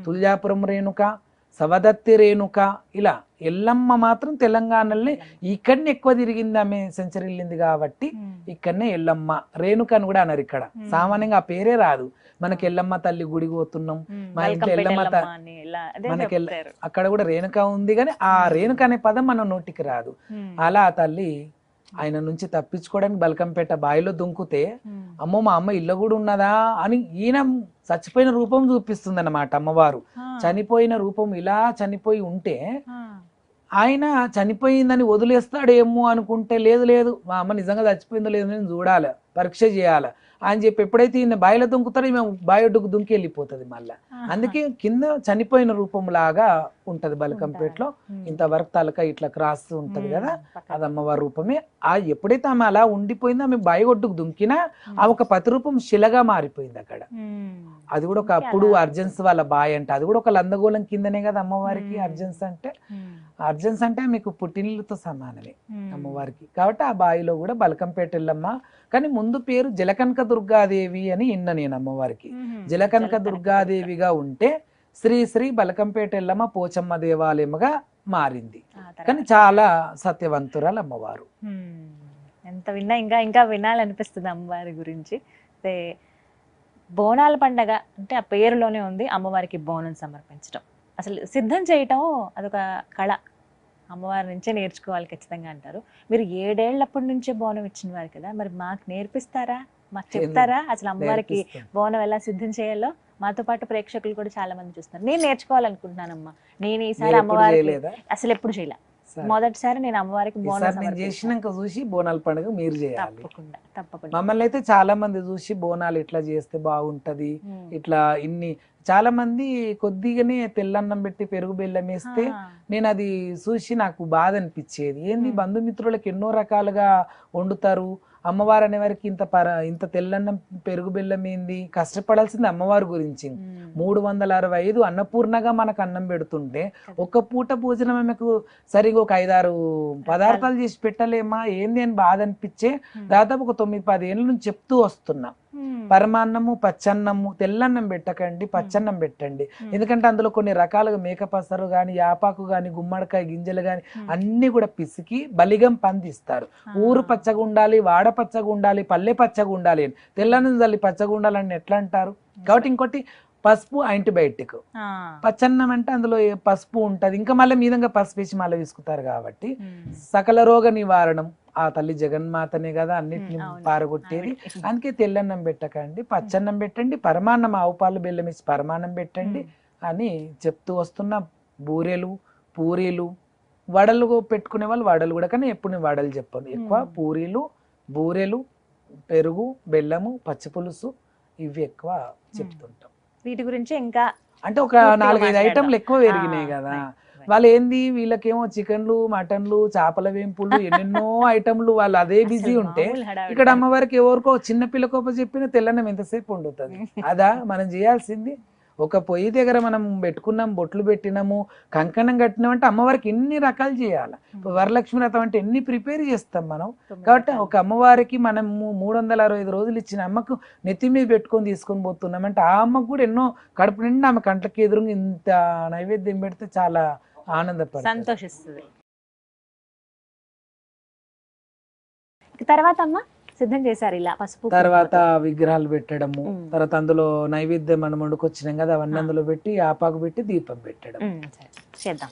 తుల్జాపురం రేణుక, సవదత్తి రేణుక, ఇలా ఎల్లమ్మ మాత్రం తెలంగాణలోనే ఇక్కడనే ఎక్కువ తిరిగింది, ఆమె సెంచరీ వెళ్ళింది కాబట్టి ఇక్కడనే ఎల్లమ్మ. రేణుక అని కూడా అన్నారు ఇక్కడ, సామాన్యంగా ఆ పేరే రాదు. మనకి ఎల్లమ్మ తల్లి గుడికి పోతున్నాం, మా ఇంట్లో ఎల్లమ్మ మనకి అక్కడ కూడా రేణుక ఉంది, కానీ ఆ రేణుక అనే పదం మన నోటికి రాదు. అలా ఆ తల్లి ఆయన నుంచి తప్పించుకోవడానికి బల్కంపేట బావిలో దుంకుతే, అమ్మో మా అమ్మ ఇల్లు కూడా ఉన్నదా అని ఈయన చచ్చిపోయిన రూపం చూపిస్తుంది అన్నమాట అమ్మవారు. చనిపోయిన రూపం ఇలా చనిపోయి ఉంటే ఆయన చనిపోయిందని వదిలేస్తాడేమో అనుకుంటే, లేదు లేదు మా అమ్మ నిజంగా చచ్చిపోయిందో లేదో నేను చూడాలి, పరీక్ష చేయాలి అని చెప్పి ఎప్పుడైతే ఈయన బావిలో దుంకుతాడో ఈమె బావి ఒడ్డుకు దుంకి వెళ్ళిపోతుంది మళ్ళా. అందుకే కింద చనిపోయిన రూపం లాగా ఉంటది బల్కంపేటలో. ఇంతవరకు తలక ఇట్లా క్రాస్ ఉంటది కదా, అది అమ్మవారి రూపమే. ఆ ఎప్పుడైతే ఆమె అలా ఉండిపోయిందో, ఆమె బావి ఒడ్డుకు దుంకినా ఆ ఒక ప్రతిరూపం శిలగా మారిపోయింది అక్కడ. అది కూడా ఒక అప్పుడు అర్జెన్స్ వాళ్ళ బాయ్ అంట, అది కూడా ఒక లందగోళం కిందనే కదా అమ్మవారికి అర్జెన్స్ అంటే. అర్జెన్స్ అంటే మీకు పుట్టినిళ్ళతో సమానమే అమ్మవారికి. కాబట్టి ఆ బావిలో కూడా బల్కంపేట ఎల్లమ్మ, కానీ ముందు పేరు జలకనక దుర్గాదేవి అని ఇన్న నేను అమ్మవారికి. జలకనక దుర్గాదేవిగా ఉంటే శ్రీ శ్రీ బల్కంపేట ఎల్లమ్మ పోచమ్మ దేవాలయముగా మారింది. కానీ చాలా సత్యవంతురాలు అమ్మవారు. ఎంత విన్నా ఇంకా ఇంకా వినాలనిపిస్తుంది అమ్మవారి గురించి. అయితే బోనాల పండగ అంటే ఆ పేరులోనే ఉంది అమ్మవారికి బోనం సమర్పించడం. అసలు సిద్ధం చేయటం అదొక కళ, అమ్మవారి నుంచే నేర్చుకోవాలి ఖచ్చితంగా అంటారు. మీరు 7 ఏళ్ళప్పటి నుంచే బోనం ఇచ్చిన వారు కదా, మరి మాకు నేర్పిస్తారా, మాకు చెప్తారా అసలు అమ్మవారికి బోనం ఎలా సిద్ధం చేయాలో? మాతో పాటు ప్రేక్షకులు కూడా చాలా మంది చూస్తున్నారు. నేను నేర్చుకోవాలనుకుంటున్నానమ్మా. నేను ఈసారి అమ్మవారికి అసలు ఎప్పుడు చేయలే, మొదటిసారి నేను అమ్మవారికి బోనం చేసినాక చూసి బోనాల పండుగ మీరు చేయాలి. తప్పకుండా తప్పకుండా. మమ్మల్ని అయితే చాలా మంది చూసి బోనాలు ఇట్లా చేస్తే బాగుంటది, ఇట్లా ఇన్ని చాలా మంది కొద్దిగానే తెల్లన్నం పెట్టి పెరుగు బెల్లం వేస్తే నేను అది చూసి నాకు బాధ అనిపించేది. ఏంది బంధుమిత్రులకు ఎన్నో రకాలుగా వండుతారు, అమ్మవారు అనేవారికి ఇంత తెల్లన్నం పెరుగు బెల్లం ఏంది, కష్టపడాల్సింది అమ్మవారి గురించి. 365 అన్నపూర్ణగా మనకు అన్నం పెడుతుంటే ఒక్క పూట భోజనం ఆమెకు సరిగా ఒక 5-6 పదార్థాలు చేసి పెట్టలేమా ఏంది అని బాధ అనిపించే దాదాపు ఒక 9-10 ఏళ్ళ నుంచి చెప్తూ వస్తున్నా. పరమాన్నము పచ్చన్నము, తెల్లన్నం పెట్టకండి, పచ్చన్నం పెట్టండి. ఎందుకంటే అందులో కొన్ని రకాలుగా మేకపసరు గాని, యాపాకు గాని, గుమ్మడికాయ గింజలు గాని అన్ని కూడా పిసికి బలిగం పందిస్తారు. ఊరు పచ్చగా ఉండాలి, వాడ పచ్చగా ఉండాలి, పల్లె పచ్చగా ఉండాలి అని, తెల్లన్నం తల్లి పచ్చగా ఉండాలని ఎట్లా అంటారు? కాబట్టి ఇంకోటి పసుపు యాంటీబయాటిక్, పచ్చన్నం అంటే అందులో పసుపు ఉంటది, ఇంకా మళ్ళీ మీదంగా పసుపు వేసి మళ్ళీ విసుకుతారు. కాబట్టి సకల రోగ నివారణం ఆ తల్లి జగన్మాతనే కదా అన్నిటిని పారగొట్టేది. అందుకే తెల్లన్నం పెట్టకండి, పచ్చన్నం పెట్టండి, పరమాన్నం ఆవు పాలు బెల్లం వేసి పరమాన్నం పెట్టండి అని చెప్తూ వస్తున్న. బూరెలు, పూరీలు, వడలు పెట్టుకునే వాళ్ళు వడలు కూడా, కానీ ఎప్పుడు నేను వడలు చెప్పను. ఎక్కువ పూరీలు, బూరెలు, పెరుగు, బెల్లము, పచ్చి పులుసు ఇవి ఎక్కువ చెప్తుంటాం. వీటి గురించి ఇంకా అంటే ఒక 4-5 ఐటమ్లు ఎక్కువ పెరిగినాయి కదా. వాళ్ళు ఏంది, వీళ్ళకేమో చికెన్లు, మటన్లు, చేపల వేంపులు, ఎన్నెన్నో ఐటమ్లు, వాళ్ళు అదే బిజీ ఉంటే ఇక్కడ అమ్మవారికి ఎవరికో చిన్న పిల్లకోప చెప్పిన తెల్లన్నం ఎంతసేపు వండుతుంది? అదా మనం చేయాల్సింది? ఒక పొయ్యి దగ్గర మనం పెట్టుకున్నాం, బొట్లు పెట్టినాము, కంకణం కట్టినాం అంటే అమ్మవారికి ఎన్ని రకాలు చేయాలి. వరలక్ష్మి వ్రతం అంటే ఎన్ని ప్రిపేర్ చేస్తాం మనం. కాబట్టి ఒక అమ్మవారికి మనము 365 రోజులు ఇచ్చిన అమ్మకు నెత్తి మీద పెట్టుకొని తీసుకొని పోతున్నాం అంటే ఆ అమ్మకు కూడా ఎన్నో కడుపు నిండా ఆమె కంట్లకి ఎదురుగా ఇంత నైవేద్యం పెడితే చాలా ఆనందపడుతుంది, సంతోషిస్తుంది. తర్వాత అమ్మ సిద్ధం చేశారు ఇలా పసుపు, తర్వాత విగ్రహాలు పెట్టడము, తర్వాత అందులో నైవేద్యం మనం వండుకొచ్చినాం కదా అవన్నీ అందులో పెట్టి ఆపాకు పెట్టి దీపం పెట్టడం చేద్దాం.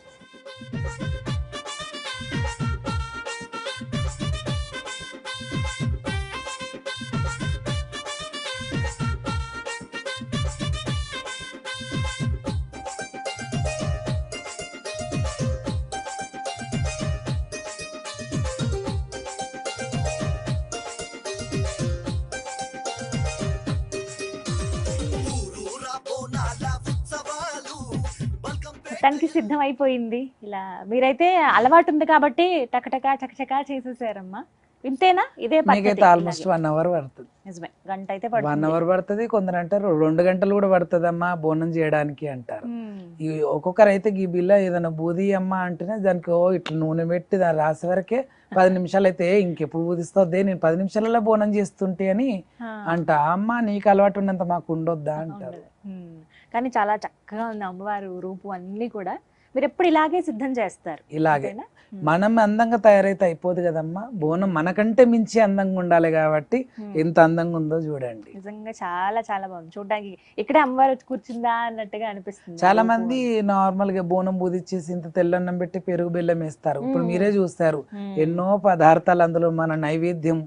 మొత్తానికి సిద్ధం అయిపోయింది. ఇలా మీరైతే అలవాటు ఉంది కాబట్టి టకటకా చకచకా చేసేసారమ్మా. ఇంతేనా? ఇదే పద్ధతి? ఆల్మోస్ట్ 1 అవర్ పడుతుంది. నిజమే, గంట అయితే 1 అవర్ పడుతుంది. కొందరు అంటారు 2 గంటలు కూడా పడుతుందమ్మా బోనం చేయడానికి అంటారు. ఒక్కొక్కరు అయితే ఈ బిల్ల ఏదైనా బూది అమ్మ అంటేనే దానికి ఇట్లా నూనె పెట్టి దాన్ని రాసే వరకే 10 నిమిషాలు అయితే ఇంకెప్పుడు బూదిస్తుంది, నేను 10 నిమిషాలలో బోనం చేస్తుంటే అని అంట. అమ్మ నీకు అలవాటు ఉన్నంత మాకు ఉండొద్దా అంటారు. కానీ చాలా చక్కగా ఉంది అమ్మవారు రూపు అన్ని కూడా. మీరు ఎప్పుడు ఇలాగే సిద్ధం చేస్తారు? ఇలాగే మనం అందంగా తయారైతే అయిపోదు కదమ్మా. బోనం మనకంటే మించి అందంగా ఉండాలి కాబట్టి ఎంత అందంగా ఉందో చూడండి. నిజంగా చాలా చాలా బాగుంది చూడడానికి. ఇక్కడే అమ్మవారు కూర్చుందా అన్నట్టుగా అనిపిస్తుంది. చాలా మంది నార్మల్ గా బోనం బూదిచ్చేసి ఇంత తెల్లన్నం పెట్టి పెరుగు బెల్లం వేస్తారు. ఇప్పుడు మీరే చూస్తారు ఎన్నో పదార్థాలు అందులో మన నైవేద్యం,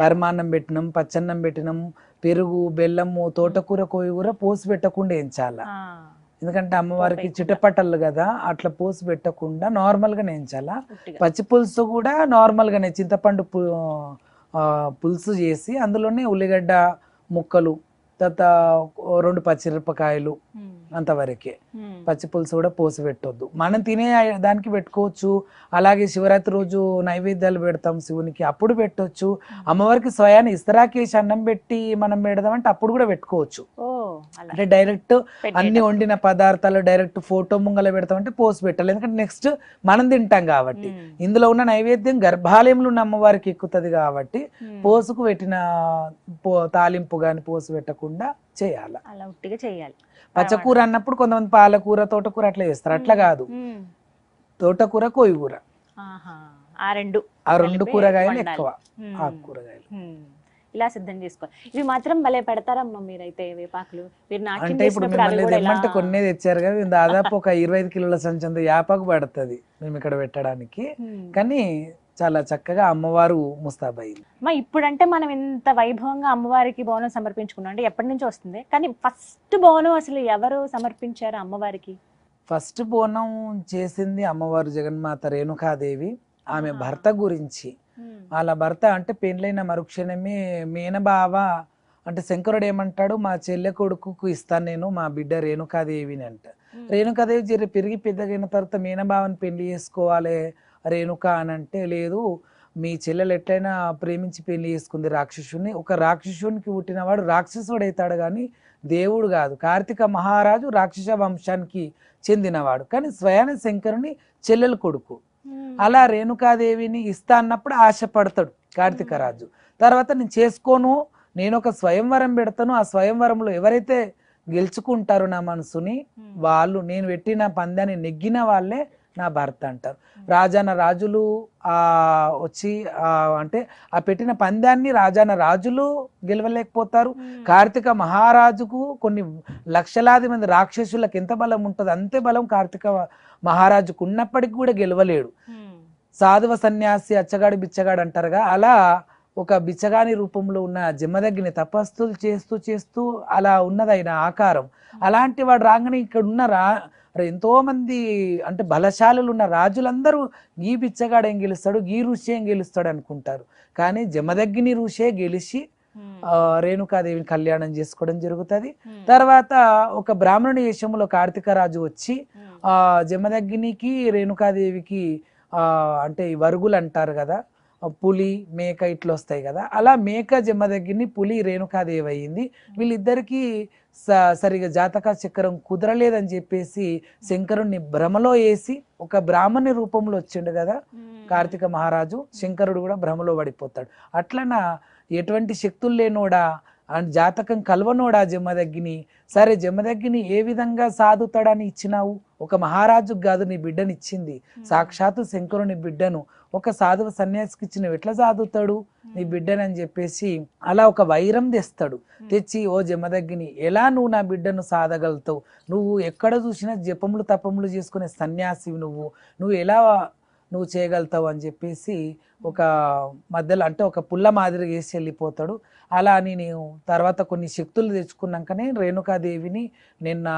పరమాన్నం పెట్టినాం, పచ్చన్నం పెట్టినాం, పెరుగు, బెల్లము, తోటకూర, కోయిగూర పోసి పెట్టకుండా వేయించాల. ఎందుకంటే అమ్మవారికి చిటపటలు కదా, అట్లా పోసి పెట్టకుండా నార్మల్ గా నేయించాలా. పచ్చి పులుసు కూడా నార్మల్ గానే చింతపండు పులుసు చేసి అందులోనే ఉల్లిగడ్డ ముక్కలు, తర్వాత 2 పచ్చిమిరపకాయలు అంతవరకే. పచ్చి పులుసు కూడా పోసి పెట్టొద్దు. మనం తినే దానికి పెట్టుకోవచ్చు. అలాగే శివరాత్రి రోజు నైవేద్యాలు పెడతాం శివునికి, అప్పుడు పెట్టొచ్చు. అమ్మవారికి స్వయాన్ని ఇస్తరాకేసి అన్నం పెట్టి మనం పెడదామంటే అప్పుడు కూడా పెట్టుకోవచ్చు. అంటే డైరెక్ట్ అన్ని వండిన పదార్థాలు డైరెక్ట్ ఫోటో ముంగల పెడతామంటే పోసి పెట్టాలి. ఎందుకంటే నెక్స్ట్ మనం తింటాం కాబట్టి. ఇందులో ఉన్న నైవేద్యం గర్భాలయంలో ఉన్న అమ్మవారికి ఎక్కుతుంది కాబట్టి పోసుకు పెట్టిన తాలింపు గాని పోసి పెట్టకుండా చేయాలి. అలా ఉట్టిగా చేయాలి. పచ్చకూర అన్నప్పుడు కొంతమంది పాలకూర, తోటకూర అట్లా చేస్తారు. అట్లా కాదు, తోటకూర, కోయిగూర ఆ రెండు కలిపి కూరగాయలు వండాలి. ఎక్కువ, మ్మ్. ఆకు కూరగాయలు. ఇలా సిద్ధం చేసుకోవాలి. ఇవి మాత్రం భలే పెడతారమ్మా మీరైతే వేపాకులు. మీరు నాట్యం అంటే ఇప్పుడు చేసినప్పుడు అవి మిమ్మల్ని కూడా ఇలా తెమ్మంటే కొన్నే తెచ్చారు కదా, మేము దాదాపు ఒక 25 కిలోల సంచంత యాపాకు పడుతుంది మేము ఇక్కడ పెట్టడానికి. కానీ చాలా చక్కగా అమ్మవారు ముస్తాబయ్యింది. మా ఇప్పుడంటే మనం ఇంత వైభవంగా అమ్మవారికి బోనం సమర్పించుకున్నాం అంటే ఎప్పటి నుంచి వస్తుంది, కానీ ఫస్ట్ బోనం అసలు ఎవరు సమర్పించారు అమ్మవారికి? ఫస్ట్ బోనం చేసింది అమ్మవారు జగన్మాత రేణుకాదేవి. ఆమె భర్త గురించి, వాళ్ళ భర్త అంటే పెళ్ళైన మరుక్షణమే మేనబావ అంటే శంకరుడు ఏమంటాడు, మా చెల్లె కొడుకుకు ఇస్తాను నేను మా బిడ్డ రేణుకాదేవిని అంట. రేణుకాదేవి జర పెరిగి పెద్దగైన తర్వాత మేనబావని పెళ్లి చేసుకోవాలి రేణుక అని అంటే, లేదు మీ చెల్లెలు ఎట్లయినా ప్రేమించి పెళ్లి చేసుకుంది రాక్షసుని. ఒక రాక్షసునికి పుట్టినవాడు రాక్షసుడు అవుతాడు కానీ దేవుడు కాదు. కార్తీక మహారాజు రాక్షస వంశానికి చెందినవాడు, కానీ స్వయాన శంకరుని చెల్లెలు కొడుకు. అలా రేణుకాదేవిని ఇస్తా అన్నప్పుడు ఆశపడతాడు కార్తీక రాజు. తర్వాత నేను చేసుకోను, నేను ఒక స్వయంవరం పెడతాను, ఆ స్వయంవరంలో ఎవరైతే గెలుచుకుంటారో నా మనసుని వాళ్ళు, నేను పెట్టిన పందాన్ని నెగ్గిన వాళ్ళే నా భర్త అంటారు. రాజాన రాజులు వచ్చి అంటే ఆ పెట్టిన పందాన్ని రాజాన రాజులు గెలవలేకపోతారు. కార్తీక మహారాజుకు కొన్ని లక్షలాది మంది రాక్షసులకు ఎంత బలం ఉంటుంది అంతే బలం కార్తీక మహారాజుకు ఉన్నప్పటికీ కూడా గెలవలేడు. సాధువ సన్యాసి అచ్చగాడు బిచ్చగాడు అంటారుగా, అలా ఒక బిచ్చగాని రూపంలో ఉన్న జమదగ్ని తపస్సులు చేస్తూ చేస్తూ అలా ఉన్నది ఆయన ఆకారం. అలాంటి వాడు రాగానే ఇక్కడ ఉన్న ఎంతో మంది అంటే బలశాలులు ఉన్న రాజులందరూ ఈ బిచ్చగాడు ఏం గెలుస్తాడు, ఈ ఋషి ఏం గెలుస్తాడు అనుకుంటారు. కానీ జమదగ్ని ఋషే గెలిచి రేణుకాదేవిని కళ్యాణం చేసుకోవడం జరుగుతుంది. తర్వాత ఒక బ్రాహ్మణుని వేషంలో కార్తీక రాజు వచ్చి జమదగ్నికి రేణుకాదేవికి అంటే వరుగులు అంటారు కదా, పులి మేక ఇట్లా వస్తాయి కదా, అలా మేక జమదగ్ని పులి రేణుకాదేవి అయింది. వీళ్ళిద్దరికి సరిగా జాతక చక్రం కుదరలేదని చెప్పేసి శంకరుణ్ణి భ్రమలో వేసి, ఒక బ్రాహ్మణి రూపంలో వచ్చిండు కదా కార్తీక మహారాజు, శంకరుడు కూడా భ్రమలో పడిపోతాడు. అట్లనా ఎటువంటి శక్తులు లేనోడా అండ్ జాతకం కలవనోడా జమదగ్ని. సరే జమదగ్ని ఏ విధంగా సాధుతాడని ఇచ్చినావు, ఒక మహారాజుకు కాదు నీ బిడ్డని ఇచ్చింది, సాక్షాత్తు శంకరుని బిడ్డను ఒక సాధువ సన్యాసికి ఇచ్చినవి ఎట్లా సాధుతాడు నీ బిడ్డని అని చెప్పేసి అలా ఒక వైరం తెస్తాడు. తెచ్చి, ఓ జమదగ్ని ఎలా నువ్వు నా బిడ్డను సాధగలుగుతావు, నువ్వు ఎక్కడ చూసినా జపములు తపములు చేసుకునే సన్యాసివి, నువ్వు ఎలా నువ్వు చేయగలుగుతావు అని చెప్పేసి ఒక మధ్యలో అంటే ఒక పుల్ల మాదిరి వేసి వెళ్ళిపోతాడు. అలా నేను తర్వాత కొన్ని శక్తులు తెచ్చుకున్నాకనే రేణుకాదేవిని నేను నా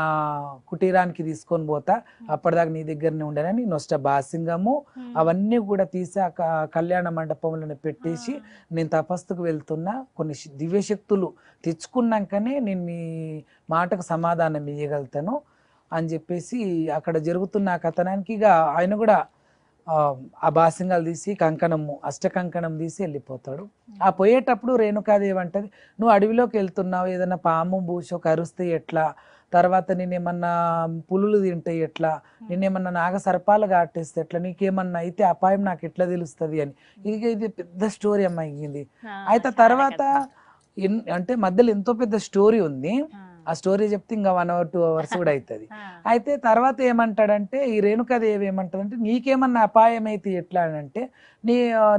కుటీరానికి తీసుకొని పోతా, అప్పటిదాకా నీ దగ్గరనే ఉండనని నొష్ట బాసింగము అవన్నీ కూడా తీసి ఆ కళ్యాణ మండపంలో పెట్టేసి నేను తపస్సుకు వెళ్తున్నా, కొన్ని దివ్యశక్తులు తెచ్చుకున్నాకనే నేను మీ మాటకు సమాధానం ఇవ్వగలుగుతాను అని చెప్పేసి అక్కడ జరుగుతున్న కథనానికి ఇక ఆయన కూడా ఆ బాసింగాలు తీసి కంకణము అష్టకంకణం తీసి వెళ్ళిపోతాడు. ఆ పోయేటప్పుడు రేణుకాదేవి అంటది, నువ్వు అడవిలోకి వెళ్తున్నావు, ఏదైనా పాము బూషో కరుస్తే ఎట్లా, తర్వాత నేనేమన్నా పులులు తింటే ఎట్లా, నేనేమన్నా నాగ సర్పాలు కాటేస్తే ఎట్లా, నీకేమన్నా అయితే అపాయం నాకు ఎట్లా తెలుస్తుంది అని. ఇది పెద్ద స్టోరీ అమ్మాయింది. అయితే తర్వాత అంటే మధ్యలో ఎంతో పెద్ద స్టోరీ ఉంది, ఆ స్టోరీ చెప్తే ఇంకా 1 or 2 hours కూడా అవుతుంది. అయితే తర్వాత ఏమంటాడంటే ఈ రేణుకాదేవి ఏమంటాడంటే, నీకేమన్నా అపాయం అయితే ఎట్లా అని అంటే,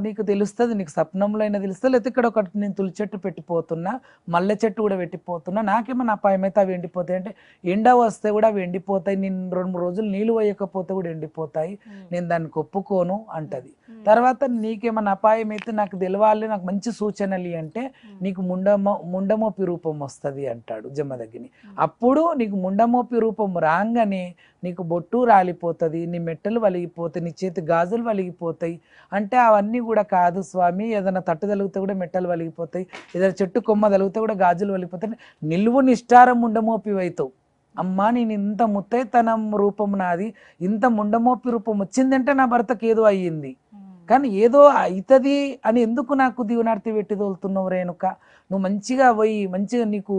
నీకు తెలుస్తుంది, నీకు స్వప్నంలో అయినా తెలుస్తుంది, లేకపోతే ఇక్కడ ఒకటి నేను తులి చెట్టు పెట్టిపోతున్నా, మల్లె చెట్టు కూడా పెట్టిపోతున్నా, నాకేమన్నా అపాయం అయితే అవి ఎండిపోతాయి అంటే, ఎండ వస్తే కూడా అవి ఎండిపోతాయి, నేను 2-3 రోజులు నీళ్ళు వేయకపోతే కూడా ఎండిపోతాయి, నేను దానికి ఒప్పుకోను అంటది. తర్వాత నీకేమన్నా అపాయం అయితే నాకు తెలవాలి, నాకు మంచి సూచనలు అంటే నీకు ముండమోపి రూపం వస్తుంది అంటాడు జమదగ్ని. అప్పుడు నీకు ముండమోపి రూపం రాగానే నీకు బొట్టు రాలిపోతుంది, నీ మెట్టలు వలిగిపోతాయి, నీ చేతి గాజులు వలిగిపోతాయి అంటే, అవన్నీ కూడా కాదు స్వామి, ఏదైనా తట్టు తలిగితే కూడా మెట్టలు వలిగిపోతాయి, ఏదైనా చెట్టు కొమ్మ తలిగితే కూడా గాజులు వలిగిపోతాయి, నిలువు నిష్ఠారం ముండమోపి అవుతావు. అమ్మా నేను ఇంత ముత్తైతనం రూపం నాది, ఇంత ముండమోపి రూపం వచ్చిందంటే నా భర్తకు ఏదో అయ్యింది, కానీ ఏదో అవుతుంది అని ఎందుకు నాకు దీవనార్తి పెట్టి తోలుతున్నావు రేణుక, నువ్వు మంచిగా పోయి మంచిగా నీకు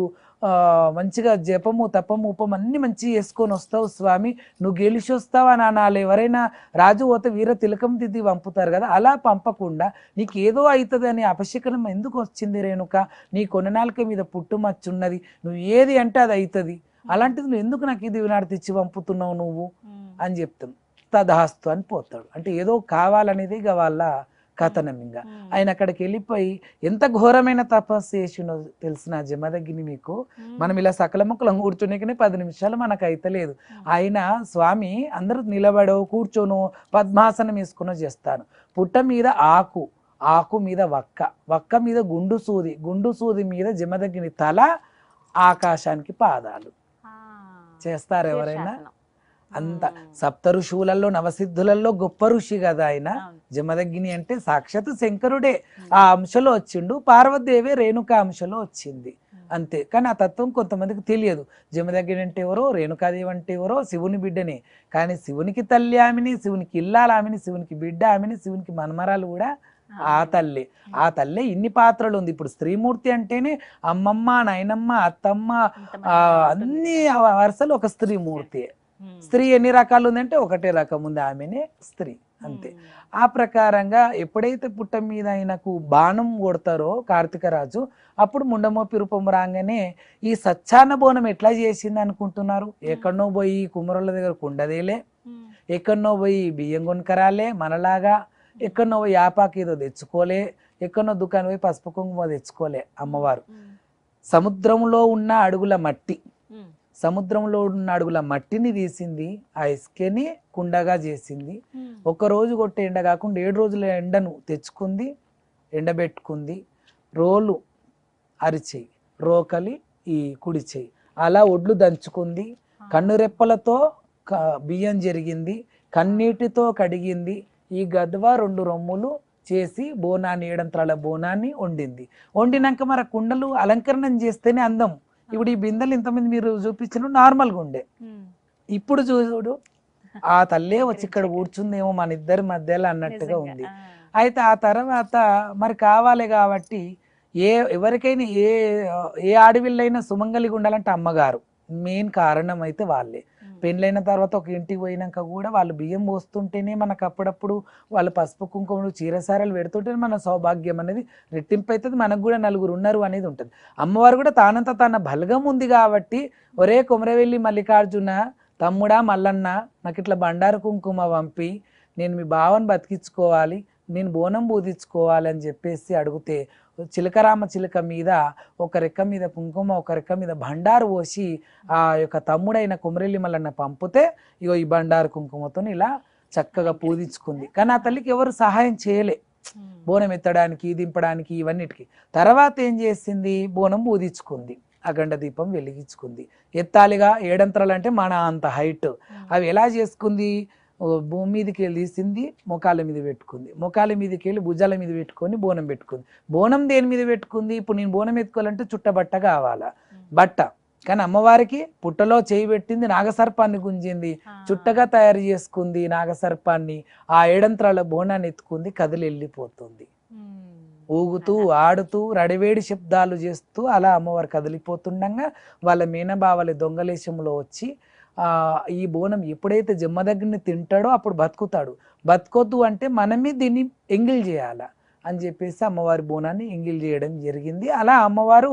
మంచిగా జపము తపము ఉపం అన్ని మంచిగా చేసుకొని వస్తావు స్వామి, నువ్వు గెలిచి వస్తావా అని అనాలి. ఎవరైనా రాజు పోతే వీర తిలకం దిద్ది పంపుతారు కదా, అలా పంపకుండా నీకు ఏదో అవుతుంది అని అపశకనం ఎందుకు వచ్చింది రేణుక, నీ కొననాలిక మీద పుట్టుమచ్చున్నది, నువ్వు ఏది అంటే అది అవుతుంది, అలాంటిది నువ్వు ఎందుకు నాకు ఇది వినాడితే ఇచ్చి పంపుతున్నావు నువ్వు అని చెప్తాను. తదాస్తు అని పోతాడు. అంటే ఏదో కావాలనేది ఇక వాళ్ళ కథనం. ఇంకా ఆయన అక్కడికి వెళ్ళిపోయి ఎంత ఘోరమైన తపస్సు చేసినో తెలిసిన జమదగ్ని మీకు. మనం ఇలా సకల ముక్కలం కూర్చునేకనే 10 నిమిషాలు మనకు అయితలేదు. ఆయన స్వామి అందరూ నిలబడో కూర్చోనో పద్మాసనం వేసుకునో చేస్తాను. పుట్ట మీద ఆకు మీద వక్క మీద గుండు సూది మీద జమదగ్ని తల, ఆకాశానికి పాదాలు చేస్తారు ఎవరైనా. అంత సప్త ఋషువులలో నవసిద్ధులలో గొప్ప ఋషి కదా ఆయన. జమదగ్ని అంటే సాక్షాత్ శంకరుడే ఆ అంశలో వచ్చిండు, పార్వతీదేవి రేణుకా అంశలో వచ్చింది అంతే. కానీ ఆ తత్వం కొంతమందికి తెలియదు. జమదగ్ని అంటే ఎవరో, రేణుకాదేవి అంటే ఎవరో, శివుని బిడ్డనే. కానీ శివునికి తల్లి ఆమెని, శివునికి ఇల్లాలు ఆమెని, శివునికి బిడ్డ ఆమెని, శివునికి మనమరాలు కూడా ఆ తల్లి. ఆ తల్లి ఇన్ని పాత్రలు ఉంది. ఇప్పుడు స్త్రీమూర్తి అంటేనే అమ్మమ్మ, నాయనమ్మ, అత్తమ్మ, అన్ని వరుసలు ఒక స్త్రీమూర్తి. స్త్రీ ఎన్ని రకాలు ఉందంటే ఒకటే రకం ఉంది, ఆమెనే స్త్రీ అంతే. ఆ ప్రకారంగా ఎప్పుడైతే పుట్ట మీద ఆయనకు బాణం కొడతారో కార్తీక రాజు, అప్పుడు ముండమోపి రూపం రాగానే ఈ సచ్చాన బోనం ఎట్లా చేసింది అనుకుంటున్నారు? ఎక్కడనో పోయి కుమ్మరుల దగ్గర కుండదేలే, ఎక్కడనో పోయి బియ్యం కొనుకరాలే మనలాగా, ఎక్కడనో పోయి యాపాకి ఏదో తెచ్చుకోలే, ఎక్కడనో దుకాణం పోయి పసుపు కుంకుమ తెచ్చుకోలే. అమ్మవారు సముద్రంలో ఉన్న అడుగుల మట్టి, సముద్రంలో ఉన్న అడుగుల మట్టిని తీసింది, ఆ ఇసుకని కుండగా చేసింది. ఒక్కరోజు కొట్టే ఎండ కాకుండా 7 రోజుల ఎండను తెచ్చుకుంది, ఎండబెట్టుకుంది. రోలు అరిచేయి, రోకలి ఈ కుడి చేయి, అలా ఒడ్లు దంచుకుంది. కన్నురెప్పలతో బియ్యం జరిగింది, కన్నీటితో కడిగింది. ఈ గద్వ 2 రొమ్ములు చేసి బోనాన్ని, 7 అంతరాల బోనాన్ని వండింది. వండినాక మరి కుండలు అలంకరణం చేస్తేనే అందం. ఇప్పుడు ఈ బిందెలు ఇంతమంది మీరు చూపించిన నార్మల్గా ఉండే, ఇప్పుడు చూడు ఆ తల్లే వచ్చి ఇక్కడ కూర్చుందేమో మన ఇద్దరి మధ్యలో అన్నట్టుగా ఉంది. అయితే ఆ తర్వాత మరి కావాలి కాబట్టి ఎవరికైనా ఏ ఆడవిల్లైనా సుమంగలిగా ఉండాలంటే అమ్మగారు మెయిన్ కారణం అయితే వాళ్ళే. పెళ్ళైన తర్వాత ఒక ఇంటికి పోయినాక కూడా వాళ్ళు బియ్యం పోస్తుంటేనే మనకు అప్పుడప్పుడు వాళ్ళు పసుపు కుంకుమలు చీరసారాలు పెడుతుంటేనే మన సౌభాగ్యం అనేది రెట్టింపు అవుతుంది, మనకు కూడా నలుగురు ఉన్నారు అనేది ఉంటుంది. అమ్మవారు కూడా తానంత తన బలగం ఉంది కాబట్టి, ఒరే కొమరవెల్లి మల్లికార్జున తమ్ముడా మల్లన్న, నాకు ఇట్లా బండారు కుంకుమ పంపి నేను మీ బావని బతికించుకోవాలి, నేను బోనం బూదించుకోవాలి అని చెప్పేసి అడిగితే, చిలకరామ చిలక మీద ఒక రెక్క మీద కుంకుమ, ఒక రెక్క మీద బండారు పోసి ఆ యొక్క తమ్ముడైన కొమరెల్లి మల్లన్న పంపితే ఇగో ఈ బండారు కుంకుమతో ఇలా చక్కగా పూజించుకుంది. కానీ ఆ తల్లికి ఎవరు సహాయం చేయలే బోనం ఎత్తడానికి, దింపడానికి, ఇవన్నిటికి. తర్వాత ఏం చేసింది? బోనం పూజించుకుంది, అఖండ దీపం వెలిగించుకుంది. ఎత్తాలిగా 7 అంతరాలు అంటే మన అంత హైట్. అవి ఎలా చేసుకుంది? భూమి మీదకి వెళ్ళి తీసింది, మొకాల మీద పెట్టుకుంది, మొకాల మీదకి వెళ్ళి భుజాల మీద పెట్టుకొని బోనం పెట్టుకుంది. బోనం దేని మీద పెట్టుకుంది? ఇప్పుడు నేను బోనం ఎత్తుకోవాలంటే చుట్టబట్ట కావాలా, బట్ట. కానీ అమ్మవారికి పుట్టలో చేయి పెట్టింది, నాగసర్పాన్ని గుంజింది, చుట్టగా తయారు చేసుకుంది నాగసర్పాన్ని. ఆ 7 అంతరాల బోనాన్ని ఎత్తుకుంది, కదిలి వెళ్ళిపోతుంది. ఊగుతూ ఆడుతూ రడివేడి శబ్దాలు చేస్తూ అలా అమ్మవారు కదిలిపోతుండగా వాళ్ళ మీనబావలి దొంగలేశంలో వచ్చి ఈ బోనం ఎప్పుడైతే జమదగ్ని తింటాడో అప్పుడు బతుకుతాడు, బతుకొద్దు అంటే మనమే దీన్ని ఎంగిల్ చేయాలా అని చెప్పేసి అమ్మవారి బోనాన్ని ఎంగిల్ చేయడం జరిగింది. అలా అమ్మవారు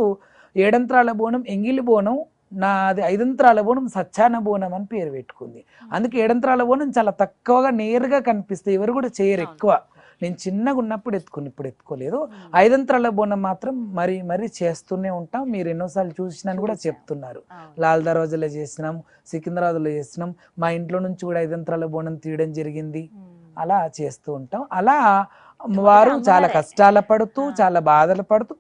7 అంతరాల బోనం ఎంగిలి బోనం, నాది 5 అంతరాల బోనం సచ్చాన బోనం అని పేరు పెట్టుకుంది. అందుకే 7 అంతరాల బోనం చాలా తక్కువగా నేరుగా కనిపిస్తాయి, ఎవరు కూడా చేయరు ఎక్కువ. నేను చిన్నగా ఉన్నప్పుడు ఇప్పుడు ఎత్తుకోలేదు. 5 అంతరాల బోనం మాత్రం మరీ చేస్తూనే ఉంటాం. మీరు ఎన్నోసార్లు చూసినాను కూడా చెప్తున్నారు. లాల్ దర్వాజాలో చేసినాం, సికింద్రాబాద్లో చేసినాం, మా ఇంట్లో నుంచి కూడా 5 అంతరాల బోనం తీయడం జరిగింది. అలా చేస్తూ ఉంటాం. అలా వారు చాలా కష్టాలు పడుతూ, చాలా బాధలు పడుతూ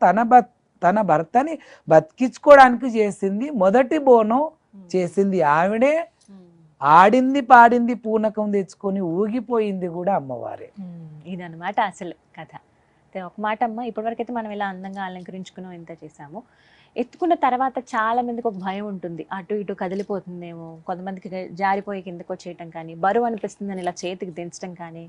తన భర్తని బతికించుకోవడానికి చేసింది. మొదటి బోనం చేసింది ఆవిడే, ఆడింది పాడింది పూనకం తెచ్చుకొని ఊగిపోయింది కూడా అమ్మవారే. ఇదన్నమాట అసలు కథ. ఒక మాట అమ్మ, ఇప్పటివరకు అయితే మనం ఇలా అందంగా అలంకరించుకున్నాం, ఎంత చేసాము. ఎత్తుకున్న తర్వాత చాలా మందికి ఒక భయం ఉంటుంది, అటు ఇటు కదిలిపోతుందేమో, కొంతమందికి జారిపోయి కిందకు వచ్చేయటం కానీ, బరువు అనిపిస్తుందని ఇలా చేతికి దించడం కానీ,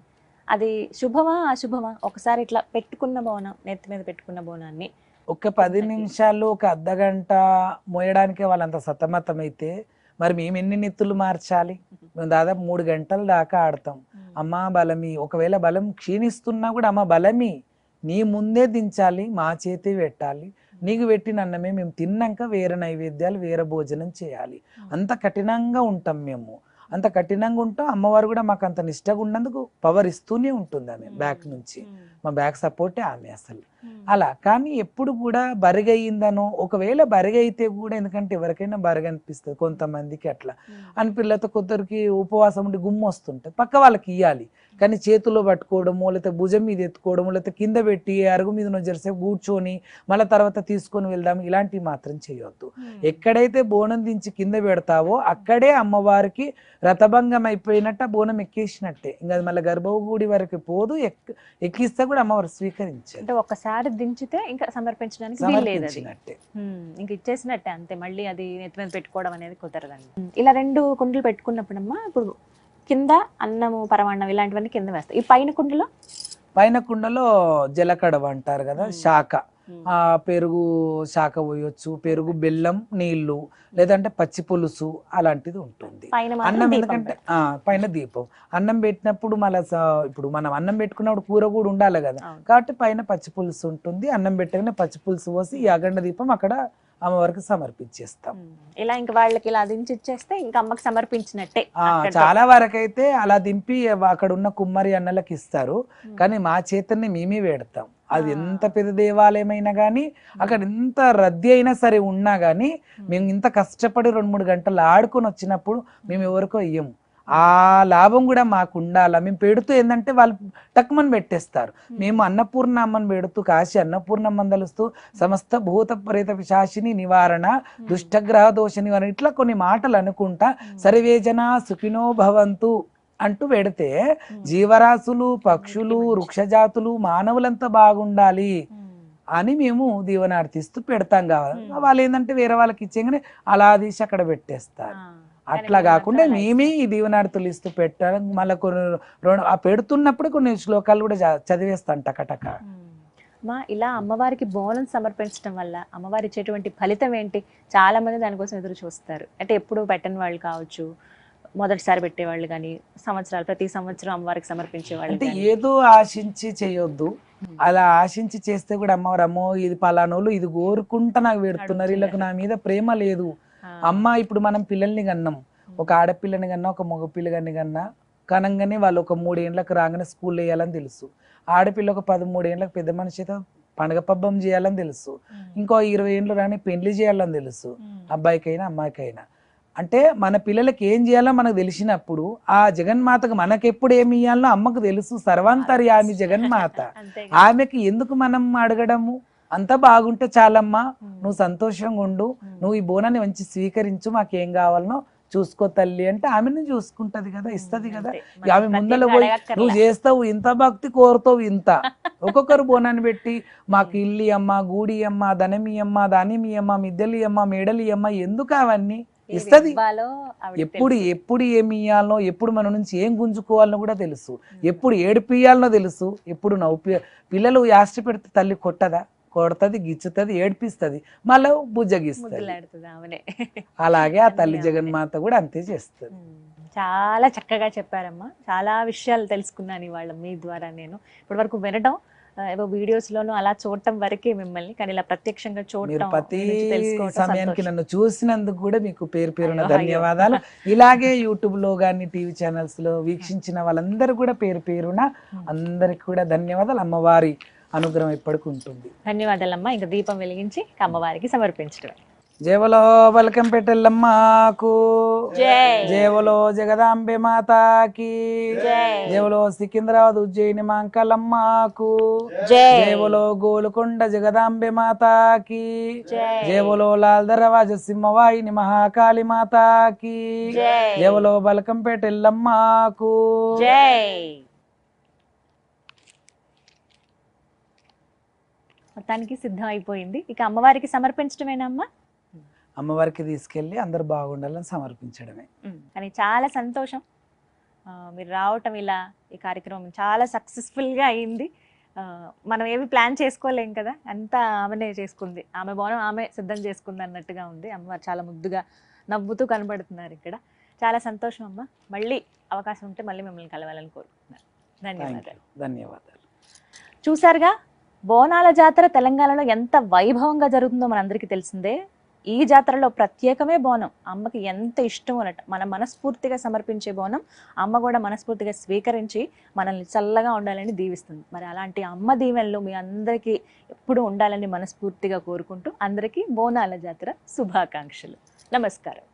అది శుభమా అశుభమా? ఒకసారి ఇట్లా పెట్టుకున్న బోనం, నెత్తి మీద పెట్టుకున్న బోనాన్ని ఒక 10 నిమిషాలు, ఒక అర్ధగంట మోయడానికే వాళ్ళంత సతమతమైతే మరి మేము ఎన్ని నెత్తులు మార్చాలి? మేము దాదాపు 3 గంటల దాకా ఆడతాం. అమ్మ బలమి, ఒకవేళ బలం క్షీణిస్తున్నా కూడా అమ్మ బలమి నీ ముందే దించాలి, మా చేతి పెట్టాలి, నీకు పెట్టిన అన్నమే మేము తిన్నాక వేరే నైవేద్యాలు, వేరే భోజనం చేయాలి. అంత కఠినంగా ఉంటాం మేము. అంత కఠినంగా ఉంటాం. అమ్మవారు కూడా మాకు అంత నిష్టగా ఉన్నందుకు పవర్ ఇస్తూనే ఉంటుంది ఆమె బ్యాక్ నుంచి. మా బ్యాక్ సపోర్టే ఆమె అసలు అలా. కానీ ఎప్పుడు కూడా బరిగయిందనో, ఒకవేళ బరిగైతే కూడా, ఎందుకంటే ఎవరికైనా బరిగ అనిపిస్తుంది కొంతమందికి అట్లా అని, పిల్లలతో కొందరికి ఉపవాసం ఉండి గుమ్మ వస్తుంటుంది, పక్క వాళ్ళకి ఇవ్వాలి. కానీ చేతుల్లో పట్టుకోవడము, లేకపోతే భుజం మీద ఎత్తుకోవడము, లేకపోతే కింద పెట్టి అరుగు మీద జరసేపు కూర్చొని మళ్ళీ తర్వాత తీసుకొని వెళ్దాం, ఇలాంటివి మాత్రం చేయొద్దు. ఎక్కడైతే బోనం దించి కింద పెడతావో అక్కడే అమ్మవారికి రథభంగం అయిపోయినట్టు ఆ బోనం ఎక్కేసినట్టే. ఇంకా అది మళ్ళీ గర్భగుడి వరకు పోదు, ఎక్కిస్తే కూడా అమ్మవారు స్వీకరించారు. అంటే ఒక్కసారి దించితే ఇంకా సమర్పించడానికి సమర్పించినట్టే, ఇంకా ఇచ్చేసినట్టే అంతే. మళ్ళీ అది నెత్తి మీద పెట్టుకోవడం అనేది కుదరదండి. ఇలా 2 కుండలు పెట్టుకున్నప్పుడమ్మా, ఇప్పుడు కింద అన్నము పరమాన్నం ఇలాంటివన్నీ కింద వేస్తాయి. ఈ పైన కుండలో జలకడవ అంటారు కదా, శాఖ, పెరుగు శాఖ పోయొచ్చు, పెరుగు, బెల్లం, నీళ్లు, లేదంటే పచ్చి పులుసు అలాంటిది ఉంటుంది. అన్నం ఎందుకంటే పైన దీపం. అన్నం పెట్టినప్పుడు మళ్ళీ ఇప్పుడు మనం అన్నం పెట్టుకున్నప్పుడు కూర కూడా ఉండాలి కదా, కాబట్టి పైన పచ్చి పులుసు ఉంటుంది. అన్నం పెట్టగానే పచ్చి పులుసు పోసి ఈ అఖండ దీపం అక్కడ అమ్మవారికి సమర్పించేస్తాం. ఇలా ఇంకా వాళ్ళకి ఇలా దించి ఇచ్చేస్తే ఇంకా అమ్మకి సమర్పించినట్టే. చాలా వరకు అయితే అలా దింపి అక్కడ ఉన్న కుమ్మరి అన్నలకు ఇస్తారు, కానీ మా చేతన్ని మేమే పెడతాం. అది ఎంత పెద్ద దేవాలయమైనా కానీ, అక్కడ ఎంత రద్దీ అయినా సరే ఉన్నా కానీ, మేము ఇంత కష్టపడి 2-3 గంటలు ఆడుకొని వచ్చినప్పుడు మేము ఎవరికో ఇయ్యము. ఆ లాభం కూడా మాకు ఉండాలా. మేము పెడుతూ ఏంటంటే వాళ్ళు టక్మని పెట్టేస్తారు. మేము అన్నపూర్ణమ్మని పెడుతూ, కాశీ అన్నపూర్ణమ్మని తలుస్తూ, సమస్త భూత ప్రేత పిశాచిని నివారణ, దుష్టగ్రహ దోష నివారణ, ఇట్లా కొన్ని మాటలు అనుకుంటా సర్వేజన సుఖినో భవంతు అంటూ పెడితే జీవరాశులు, పక్షులు, వృక్షజాతులు, మానవులంతా బాగుండాలి అని మేము దీవనార్థిస్తూ పెడతాం. కావాలి వాళ్ళు ఏంటంటే వేరే వాళ్ళకి ఇచ్చేగానే అలా తీసి అక్కడ పెట్టేస్తారు. అట్లా కాకుండా మేమే ఈ దీవనార్థులు ఇస్తూ పెట్టాలి. మళ్ళీ కొన్ని పెడుతున్నప్పుడు కొన్ని శ్లోకాలు కూడా చదివేస్తాను టకటక. ఇలా అమ్మవారికి బోనం సమర్పించడం వల్ల అమ్మవారి ఇచ్చేటువంటి ఫలితం ఏంటి? చాలా మంది దానికోసం ఎదురు చూస్తారు. అంటే ఎప్పుడు పెట్టని వాళ్ళు కావచ్చు, మొదటిసారి పెట్టేవాళ్ళు కానీ, ప్రతి సంవత్సరం అమ్మవారికి సమర్పించేవాళ్ళు. అంటే ఏదో ఆశించి చేయొద్దు. అలా ఆశించి చేస్తే కూడా అమ్మవారు, అమ్మో ఇది పలానోళ్ళు ఇది కోరుకుంటా నాకు పెడుతున్నారు, వీళ్ళకి నా మీద ప్రేమ లేదు. అమ్మ ఇప్పుడు మనం పిల్లల్ని కన్నాం, ఒక ఆడపిల్లని కన్నా, ఒక మగ పిల్లగాని కనంగానే వాళ్ళు ఒక 3 ఏళ్ళకి రాగానే స్కూల్ వేయాలని తెలుసు. ఆడపిల్ల ఒక 13 ఏళ్ళకి పెద్ద మనిషి అయితే పండగ పబ్బం చేయాలని తెలుసు. ఇంకో 20 ఏళ్ళు రాని పెళ్లి చేయాలని తెలుసు, అబ్బాయికైనా అమ్మాయికైనా. అంటే మన పిల్లలకి ఏం చేయాలో మనకు తెలిసినప్పుడు ఆ జగన్మాతకు మనకెప్పుడు ఏమి ఇయ్యాలో అమ్మకు తెలుసు. సర్వాంతర్యామి జగన్మాత. ఆమెకి ఎందుకు మనం అడగడము? అంతా బాగుంటే చాలమ్మా, నువ్వు సంతోషంగా ఉండు, నువ్వు ఈ బోనాన్ని మంచి స్వీకరించు, మాకేం కావాలనో చూసుకో తల్లి అంటే ఆమెను చూసుకుంటది కదా, ఇస్తది కదా. ఆమె ముందర పోయి నువ్వు చేస్తావు ఇంత భక్తి, కోరుతావు ఇంత. ఒక్కొక్కరు బోనాన్ని పెట్టి మాకు ఇల్లి అమ్మ, గూడి అమ్మ, ధనమి అమ్మ, దానిమి అమ్మ, మిద్దెలి అమ్మ, మేడలి అమ్మ, ఎందుకు అవన్నీ ఇస్తది. ఎప్పుడు ఏమి ఇయ్యాలనో, ఎప్పుడు మన నుంచి ఏం గుంజుకోవాలనో కూడా తెలుసు, ఎప్పుడు ఏడిపియాలనో తెలుసు, ఎప్పుడు పిల్లలు యాస్టి పెడితే తల్లి కొడతది, గిచ్చుతుంది, ఏడిపిస్తుంది, మళ్ళీ బుజ్జగిస్తుంది. అలాగే ఆ తల్లి జగన్మాత కూడా అంతే చేస్తుంది. చాలా చక్కగా చెప్పారమ్మా. చాలా విషయాలు తెలుసుకున్నాను ఇవాళ మీ ద్వారా. నేను ఇప్పటి వరకు వినడం, ఏవో వీడియోస్ లోను అలా చూడటం వరకే మిమ్మల్ని, కానీ ఇలా ప్రత్యక్షంగా చూడటం, ప్రతి సమయానికి నన్ను చూసినందుకు కూడా మీకు పేరున ధన్యవాదాలు. ఇలాగే యూట్యూబ్ లో కానీ టీవీ ఛానల్స్ లో వీక్షించిన వాళ్ళందరూ కూడా పేరున అందరికి కూడా ధన్యవాదాలు. అమ్మవారి అనుగ్రహం ఎప్పటికి ఉంటుంది. ధన్యవాదాలమ్మా. ఇంకా దీపం వెలిగించి అమ్మవారికి సమర్పించడం. జేవలో బలకంపేటెల్లమ్మకు, జేవలో జగదాంబే మాతాకి, జేవలో సికింద్రాబాద్ ఉజ్జయిని మాంకలమ్మకు, జేవలో గోలుకొండ జగదాంబే మాతాకి, జేవలో లాల్ దర్వాజ సింహవాహిని మహాకాళి మాతాకి, జేవలో బలకంపేటెల్లమ్మకు. మొత్తానికి సిద్ధం అయిపోయింది. ఇక అమ్మవారికి సమర్పించడమేనమ్మా? అమ్మవారికి తీసుకెళ్ళి అందరు బాగుండాలని సమర్పించడమే. కానీ చాలా సంతోషం మీరు రావటం, ఇలా ఈ కార్యక్రమం చాలా సక్సెస్ఫుల్గా అయింది. మనం ఏమి ప్లాన్ చేసుకోలేం కదా, అంతా ఆమెనే చేసుకుంది, ఆమె బోనం ఆమె సిద్ధం చేసుకుంది అన్నట్టుగా ఉంది. అమ్మవారు చాలా ముద్దుగా నవ్వుతూ కనబడుతున్నారు ఇక్కడ. చాలా సంతోషం అమ్మ. మళ్ళీ అవకాశం ఉంటే మళ్ళీ మిమ్మల్ని కలవాలని కోరుకుంటున్నాను. ధన్యవాదాలు. చూసారుగా, బోనాల జాతర తెలంగాణలో ఎంత వైభవంగా జరుగుతుందో మనందరికీ తెలిసిందే. ఈ జాతరలో ప్రత్యేకమే బోనం. అమ్మకి ఎంత ఇష్టం అన్నట్టు మనం మనస్ఫూర్తిగా సమర్పించే బోనం అమ్మ కూడా మనస్ఫూర్తిగా స్వీకరించి మనల్ని చల్లగా ఉండాలని దీవిస్తుంది. మరి అలాంటి అమ్మ దీవెనలు మీ అందరికీ ఎప్పుడూ ఉండాలని మనస్ఫూర్తిగా కోరుకుంటూ అందరికీ బోనాల జాతర శుభాకాంక్షలు. నమస్కారం.